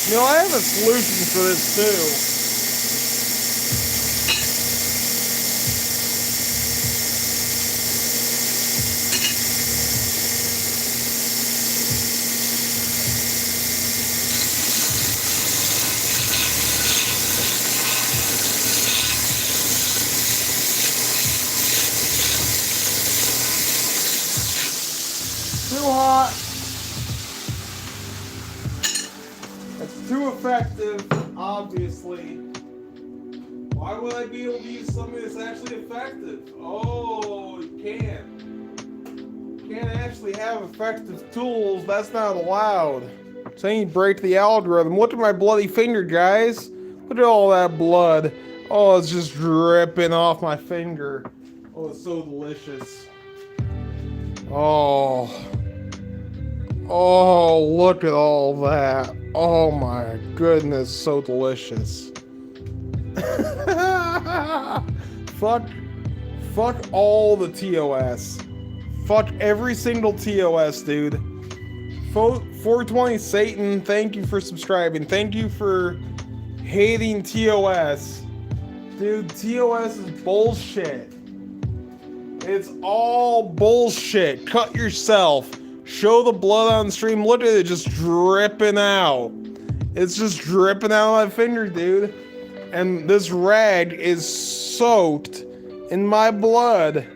You know, I have a solution for this too. Too hot. It's too effective, obviously. Why would I be able to use something that's actually effective? Oh, you can't. You can't actually have effective tools. That's not allowed. Saying you break the algorithm. Look at my bloody finger, guys. Look at all that blood. Oh, it's just dripping off my finger. Oh, it's so delicious. Oh. Oh, look at all that. Oh my goodness, so delicious. Fuck Fuck all the TOS. Fuck every single TOS, dude. 420 Satan, thank you for subscribing. Thank you for hating TOS. Dude, TOS is bullshit. It's all bullshit. Cut yourself. Show the blood on stream. Look at it just dripping out. It's just dripping out of my finger, dude. And this rag is soaked in my blood.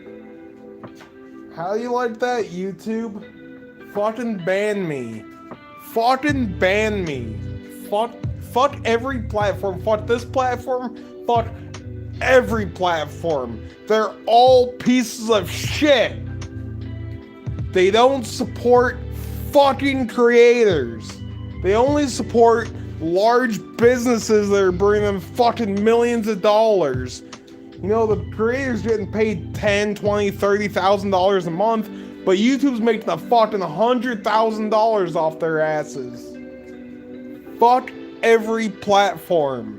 How do you like that, YouTube? Fucking ban me. Fucking ban me. Fuck every platform. Fuck this platform. Fuck every platform. They're all pieces of shit. They don't support fucking creators. They only support large businesses that are bringing them fucking millions of dollars. You know, the creators getting paid $10, $20, $30,000 a month, but YouTube's making a fucking $100,000 off their asses. Fuck every platform.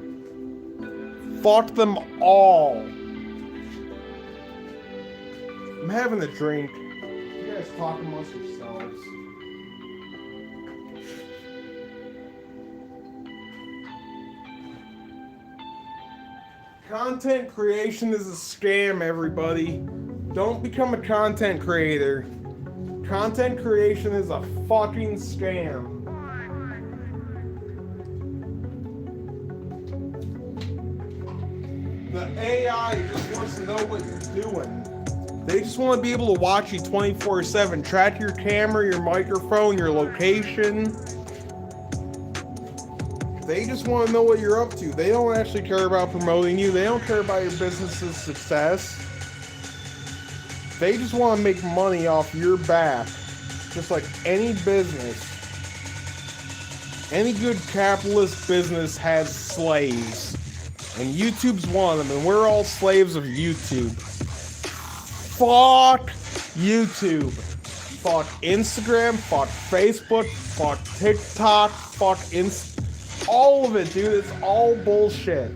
Fuck them all. I'm having a drink. You guys talk amongst yourselves. Content creation is a scam, everybody. Don't become a content creator. Content creation is a fucking scam. The AI just wants to know what you're doing. They just want to be able to watch you 24/7, track your camera, your microphone, your location. They just want to know what you're up to. They don't actually care about promoting you. They don't care about your business's success. They just want to make money off your back. Just like any business. Any good capitalist business has slaves. And YouTube's one of them. And we're all slaves of YouTube. Fuck YouTube. Fuck Instagram. Fuck Facebook. Fuck TikTok. Fuck all of it, dude. It's all bullshit.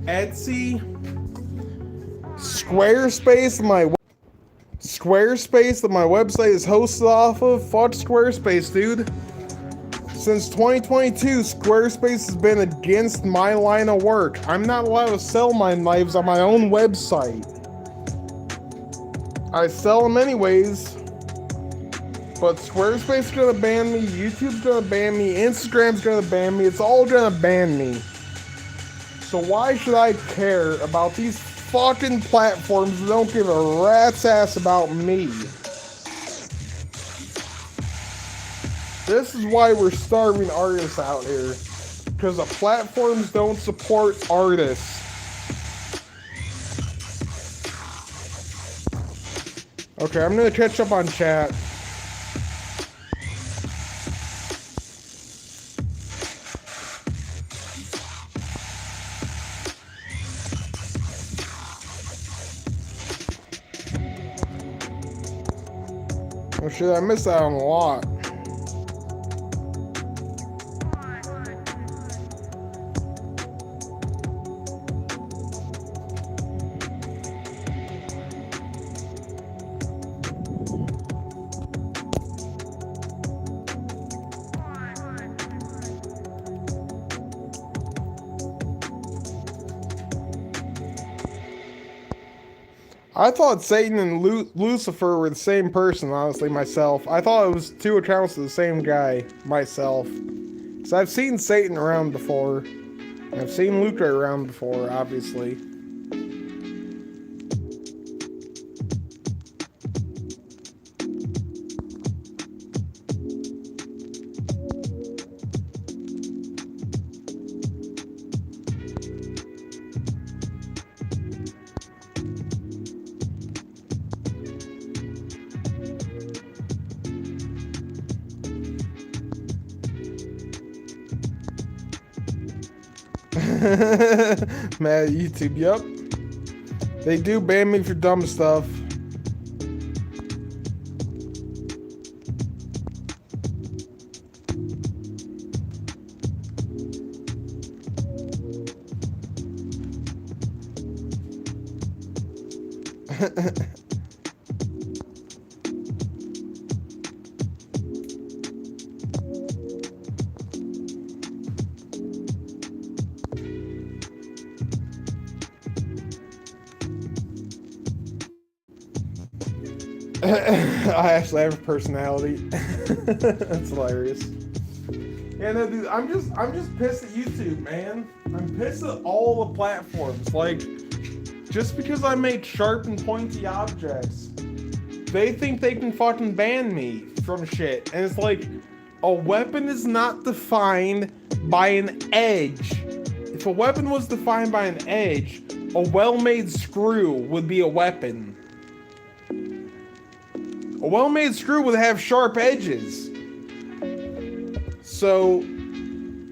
Etsy, Squarespace, that my website is hosted off of. Fuck Squarespace, dude. Since 2022, Squarespace has been against my line of work. I'm not allowed to sell my knives on my own website. I sell them anyways. But Squarespace is gonna ban me, YouTube's gonna ban me, Instagram's gonna ban me, it's all gonna ban me. So why should I care about these fucking platforms that don't give a rat's ass about me? This is why we're starving artists out here. Because the platforms don't support artists. Okay, I'm gonna catch up on chat. Oh shit, I missed out on a lot. I thought Satan and Lucifer were the same person, honestly, myself. I thought it was two accounts of the same guy, myself. So I've seen Satan around before. I've seen Luca around before, obviously. Mad at YouTube, yep. They do ban me for dumb stuff. I actually have a personality. That's hilarious. Yeah, no, dude, I'm just pissed at YouTube, man. I'm pissed at all the platforms. Like, just because I make sharp and pointy objects, they think they can fucking ban me from shit. And it's like, a weapon is not defined by an edge. If a weapon was defined by an edge, a well-made screw would be a weapon. A well-made screw would have sharp edges. So,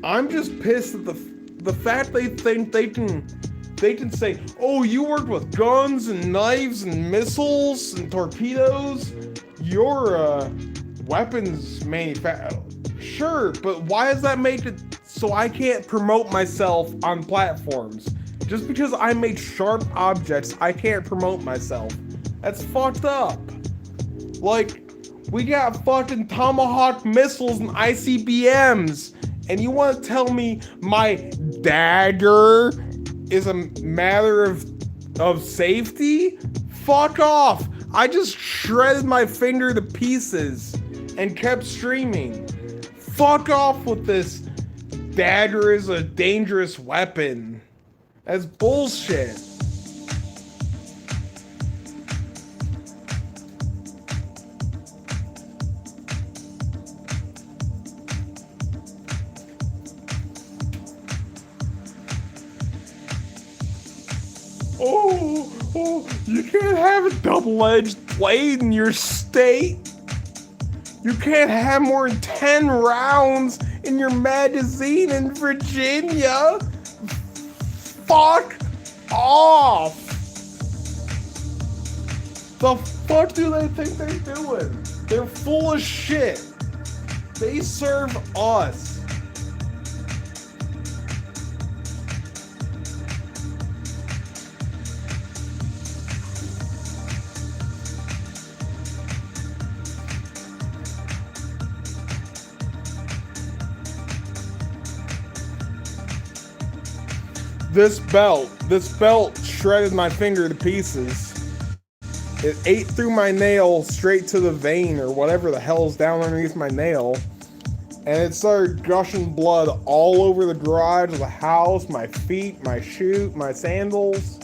I'm just pissed at the fact they think they can say, oh, you worked with guns and knives and missiles and torpedoes. You're a weapons manufacturer. Sure, but why does that make it so I can't promote myself on platforms? Just because I make sharp objects, I can't promote myself. That's fucked up. Like, we got fucking Tomahawk missiles and ICBMs, and you want to tell me my dagger is a matter of safety? Fuck off! I just shredded my finger to pieces and kept streaming. Fuck off with this dagger is a dangerous weapon. That's bullshit. Oh, you can't have a double-edged blade in your state. You can't have more than 10 rounds in your magazine in Virginia. Fuck off. The fuck do they think they're doing? They're full of shit. They serve us. This belt shredded my finger to pieces. It ate through my nail straight to the vein or whatever the hell's down underneath my nail. And it started gushing blood all over the garage of the house, my feet, my shoe, my sandals.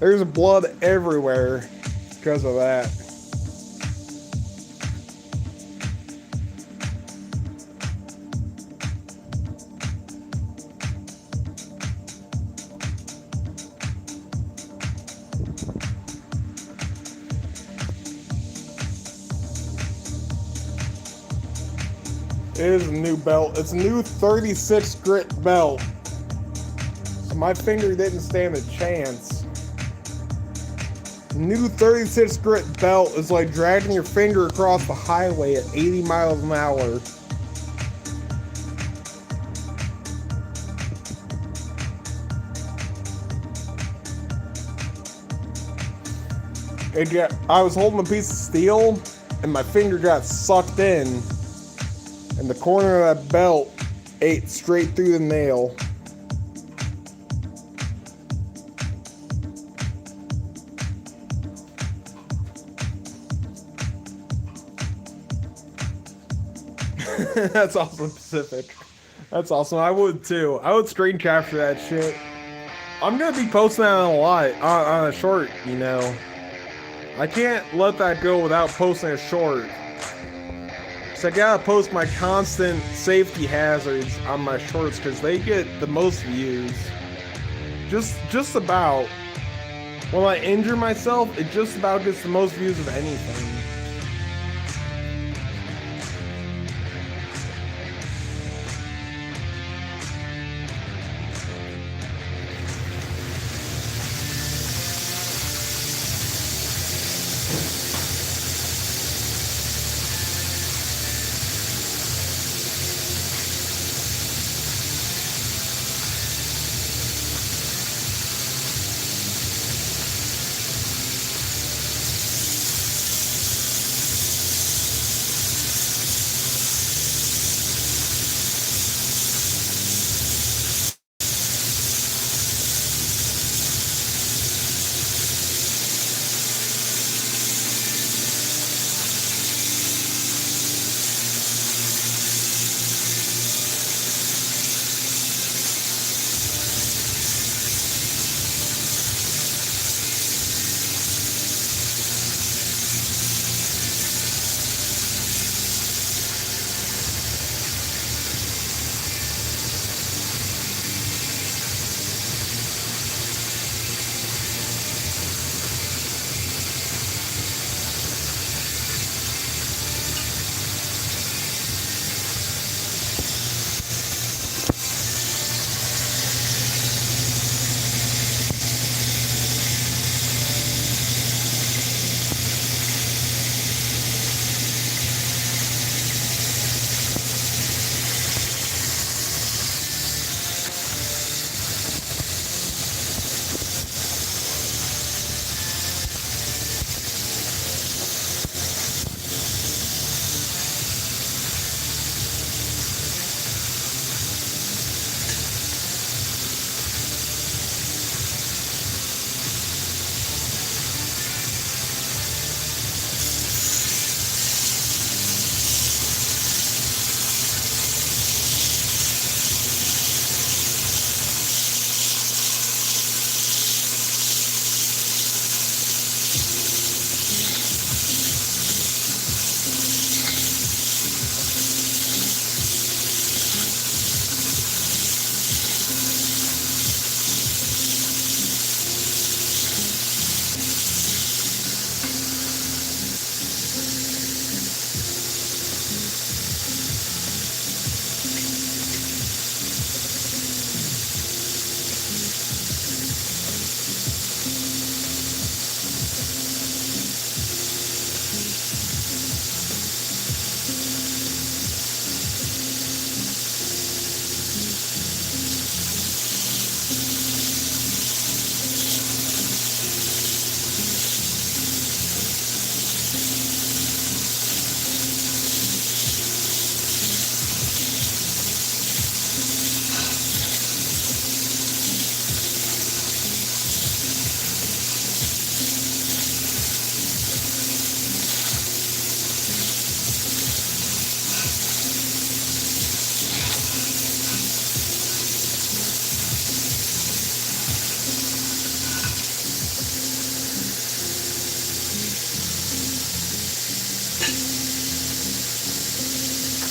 There's blood everywhere because of that. It is a new belt. It's a new 36 grit belt. So my finger didn't stand a chance. New 36 grit belt is like dragging your finger across the highway at 80 miles an hour. I was holding a piece of steel and my finger got sucked in. And the corner of that belt ate straight through the nail. That's awesome, Pacific. That's awesome. I would too. I would screen capture that shit. I'm gonna be posting that on a lot, on a short, you know. I can't let that go without posting a short. So I gotta post my constant safety hazards on my shorts because they get the most views. Just about. When I injure myself, it just about gets the most views of anything.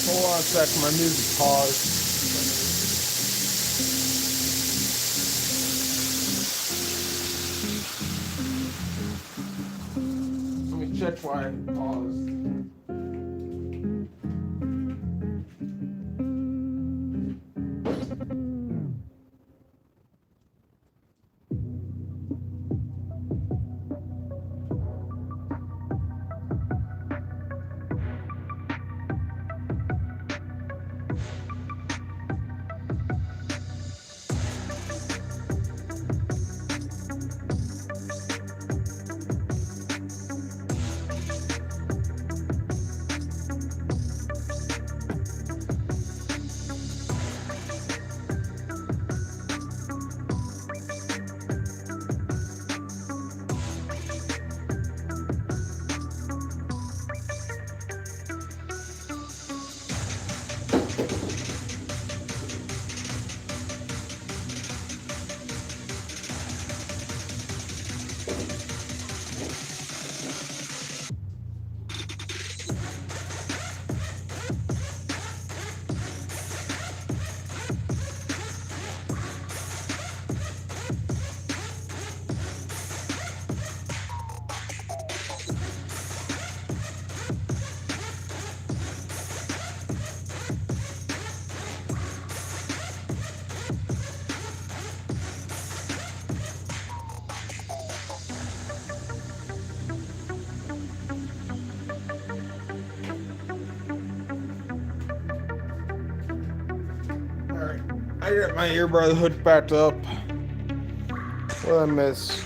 Hold on a second, my music paused. Let me check why it paused. Alright, I got my earbud hooked back up. What did I miss?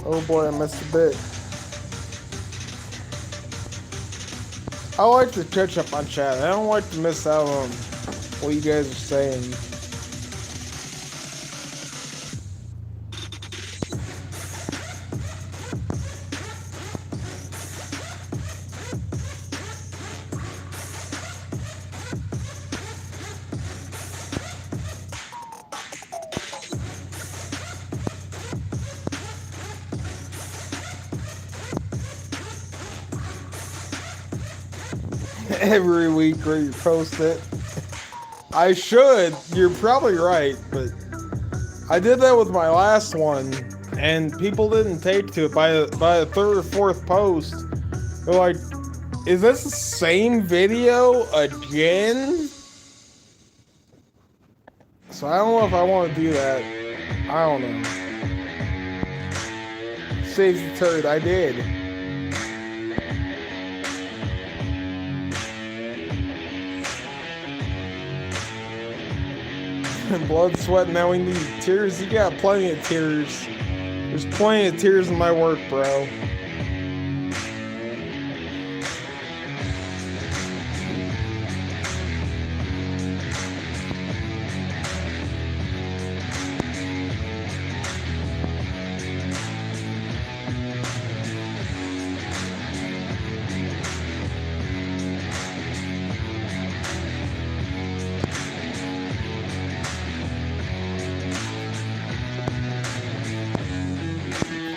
Oh boy, I missed a bit. I like to catch up on chat. I don't like to miss out on what you guys are saying. Every week where you post it. I should. You're probably right, but I did that with my last one, and people didn't take to it. By the third or fourth post, they're like, "Is this the same video again?" So I don't know if I want to do that. I don't know. Saves the turd. I did. Blood, sweat, now we need tears. You got plenty of tears. There's plenty of tears in my work, bro.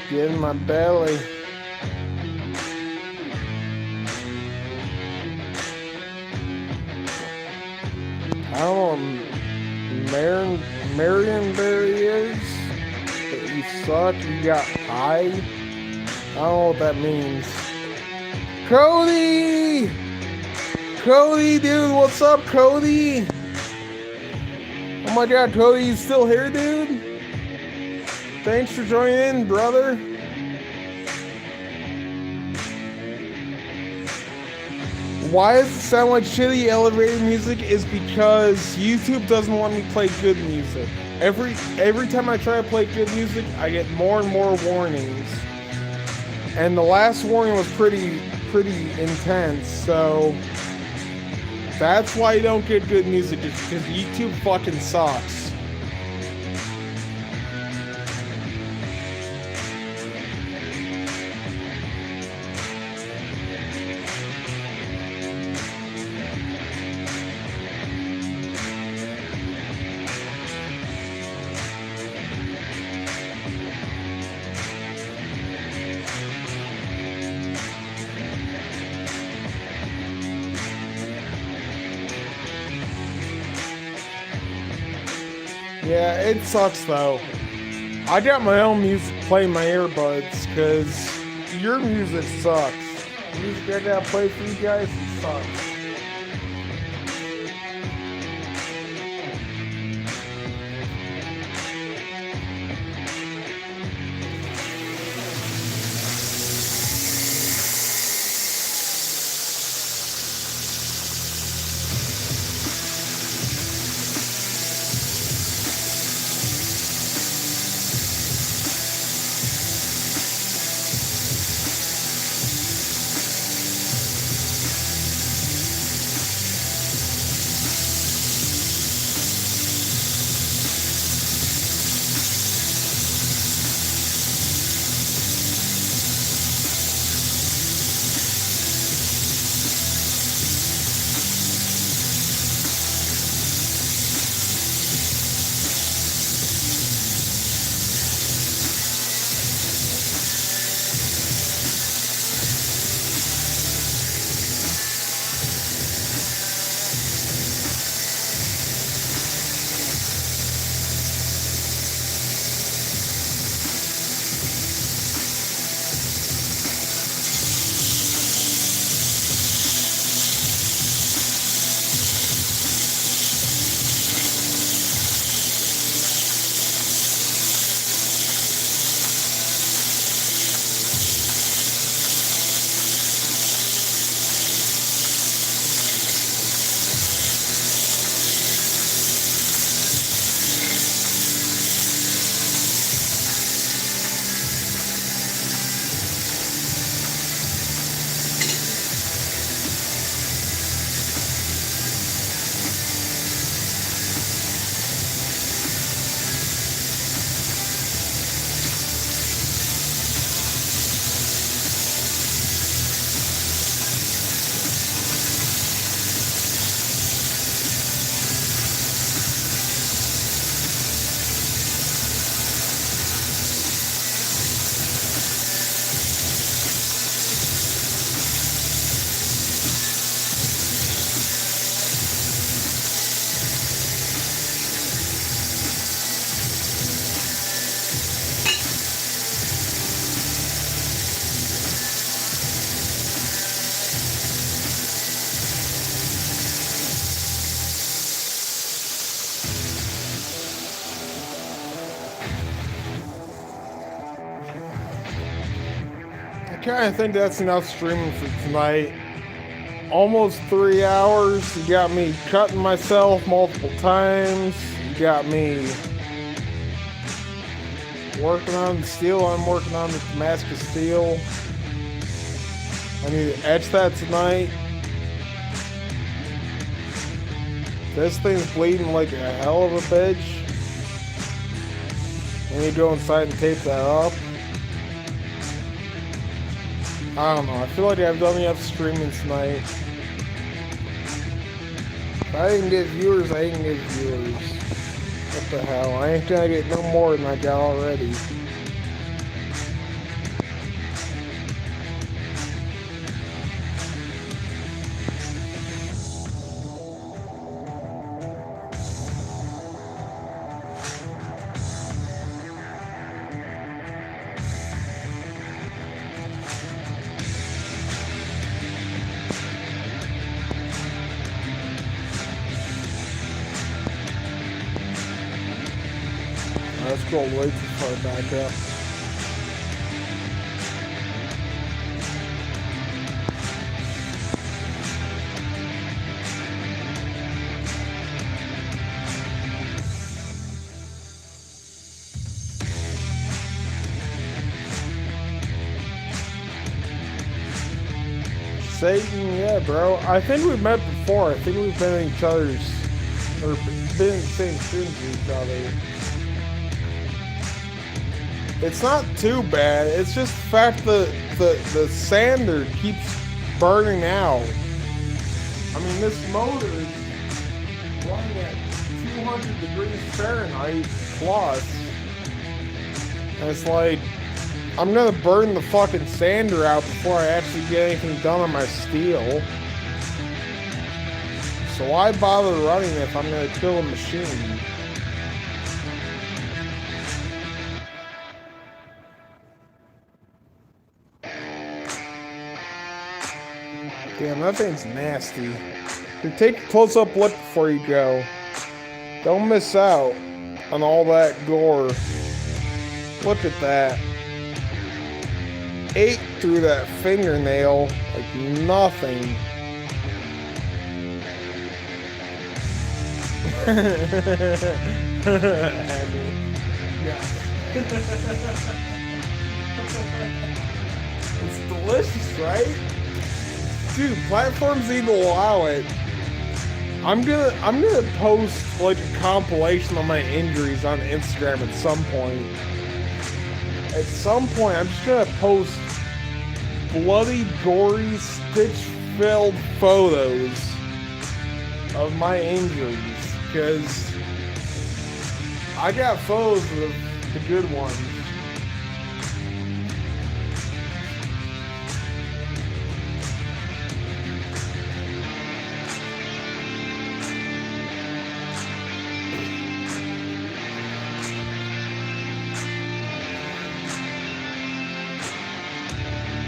Get in my belly. I don't know what Marionberry is, but you suck, you got high. I don't know what that means. Cody! Cody, dude, what's up, Cody? Oh my god, Cody, you still here, dude? Thanks for joining in, brother. Why does it sound like shitty elevator music? Is because YouTube doesn't want me to play good music. Every time I try to play good music, I get more and more warnings. And the last warning was pretty intense, so that's why you don't get good music, is because YouTube fucking sucks. Yeah, it sucks though. I got my own music playing my earbuds because your music sucks. The music I gotta play for you guys, it sucks. I kind of think that's enough streaming for tonight. Almost 3 hours. You got me cutting myself multiple times. You got me working on the steel. I'm working on the Damascus steel. I need to etch that tonight. This thing's bleeding like a hell of a bitch. I need to go inside and tape that up. I don't know. I feel like I've done enough streaming tonight. If I didn't get viewers, I didn't get viewers. What the hell? I ain't gonna get no more than I got already. Let's go way too far back up. Satan, yeah, bro. I think we've met before. I think we've been in each other's, or been in the same streams as each other. It's not too bad. It's just the fact that the sander keeps burning out. I mean, this motor is running at 200 degrees Fahrenheit plus. And it's like, I'm gonna burn the fucking sander out before I actually get anything done on my steel. So why bother running if I'm gonna kill a machine? Damn, that thing's nasty. Dude, take a close-up look before you go. Don't miss out on all that gore. Look at that. Ate through that fingernail like nothing. It's delicious, right? Dude, platforms need to allow it. I'm gonna post like a compilation of my injuries on Instagram at some point. At some point, I'm just gonna post bloody, gory, stitch-filled photos of my injuries, because I got photos of the good ones.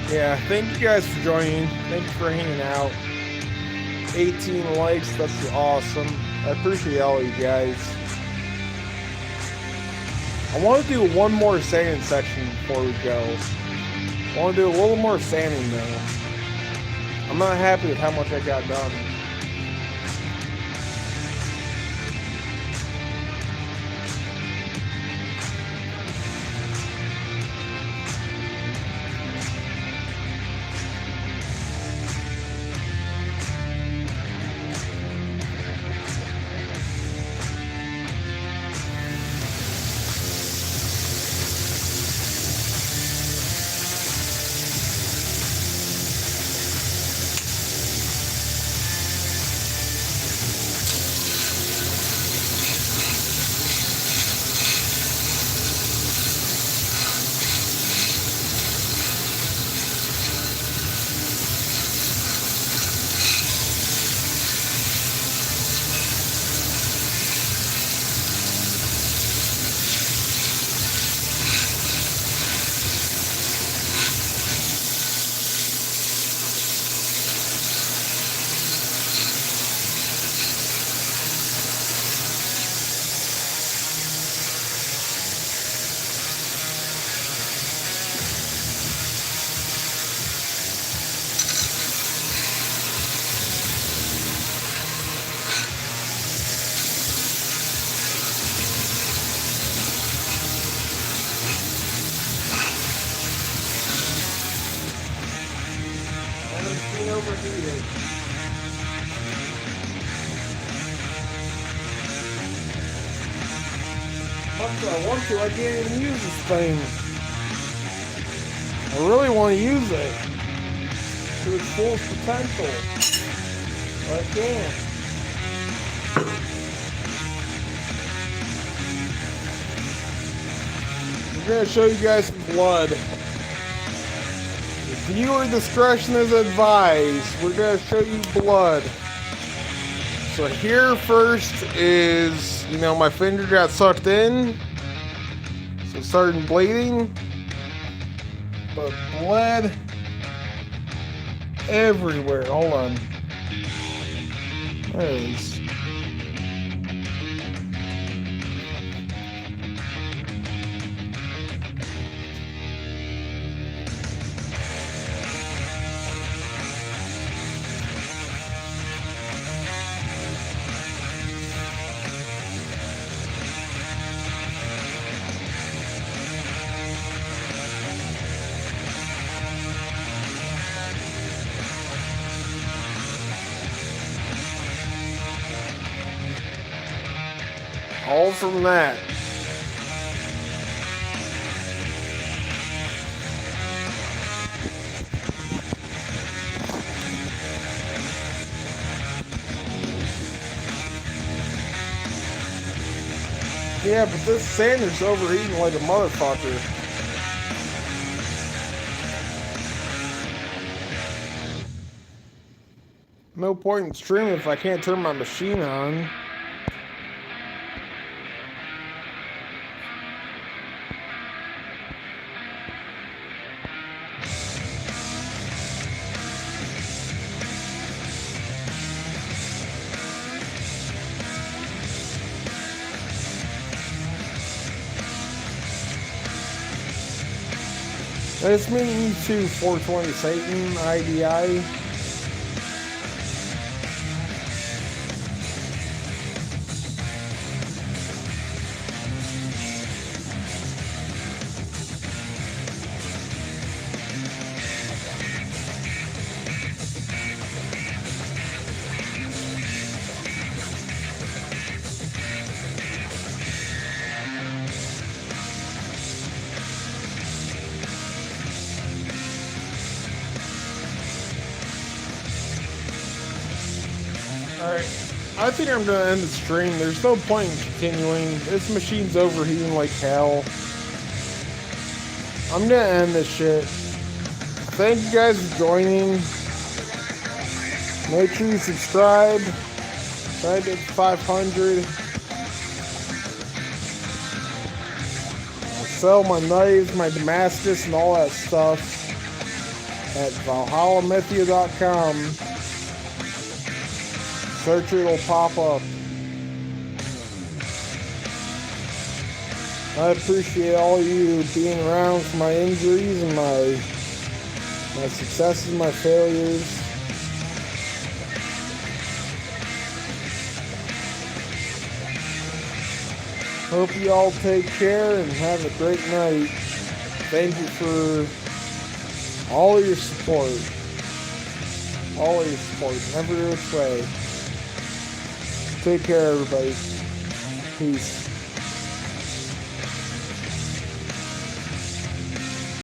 Yeah, thank you guys for joining. Thank you for hanging out. 18 likes, that's awesome. I appreciate all you guys. I want to do one more sanding section before we go. I want to do a little more sanding though. I'm not happy with how much I got done. Overheated. I want to. I can't even use this thing. I really want to use it to its full potential, but I can't. We're gonna show you guys some blood. Viewer discretion is advised. We're gonna show you blood. So here first is, my finger got sucked in, so it started bleeding, but blood everywhere. Hold on. There it is. All from that. Yeah, but this sander's overheating like a motherfucker. No point in streaming if I can't turn my machine on. Nice meeting you too, 420 Satan, IDI. Alright, I think I'm gonna end the stream. There's no point in continuing. This machine's overheating like hell. I'm gonna end this shit. Thank you guys for joining. Make sure you subscribe. Try to get 500. I sell my knives, my Damascus, and all that stuff at ValhallaMithya.com. Search it, it'll pop up. I appreciate all you being around for my injuries and my successes, my failures. Hope you all take care and have a great night. Thank you for all your support. All your support, every which way. Take care, everybody. Peace.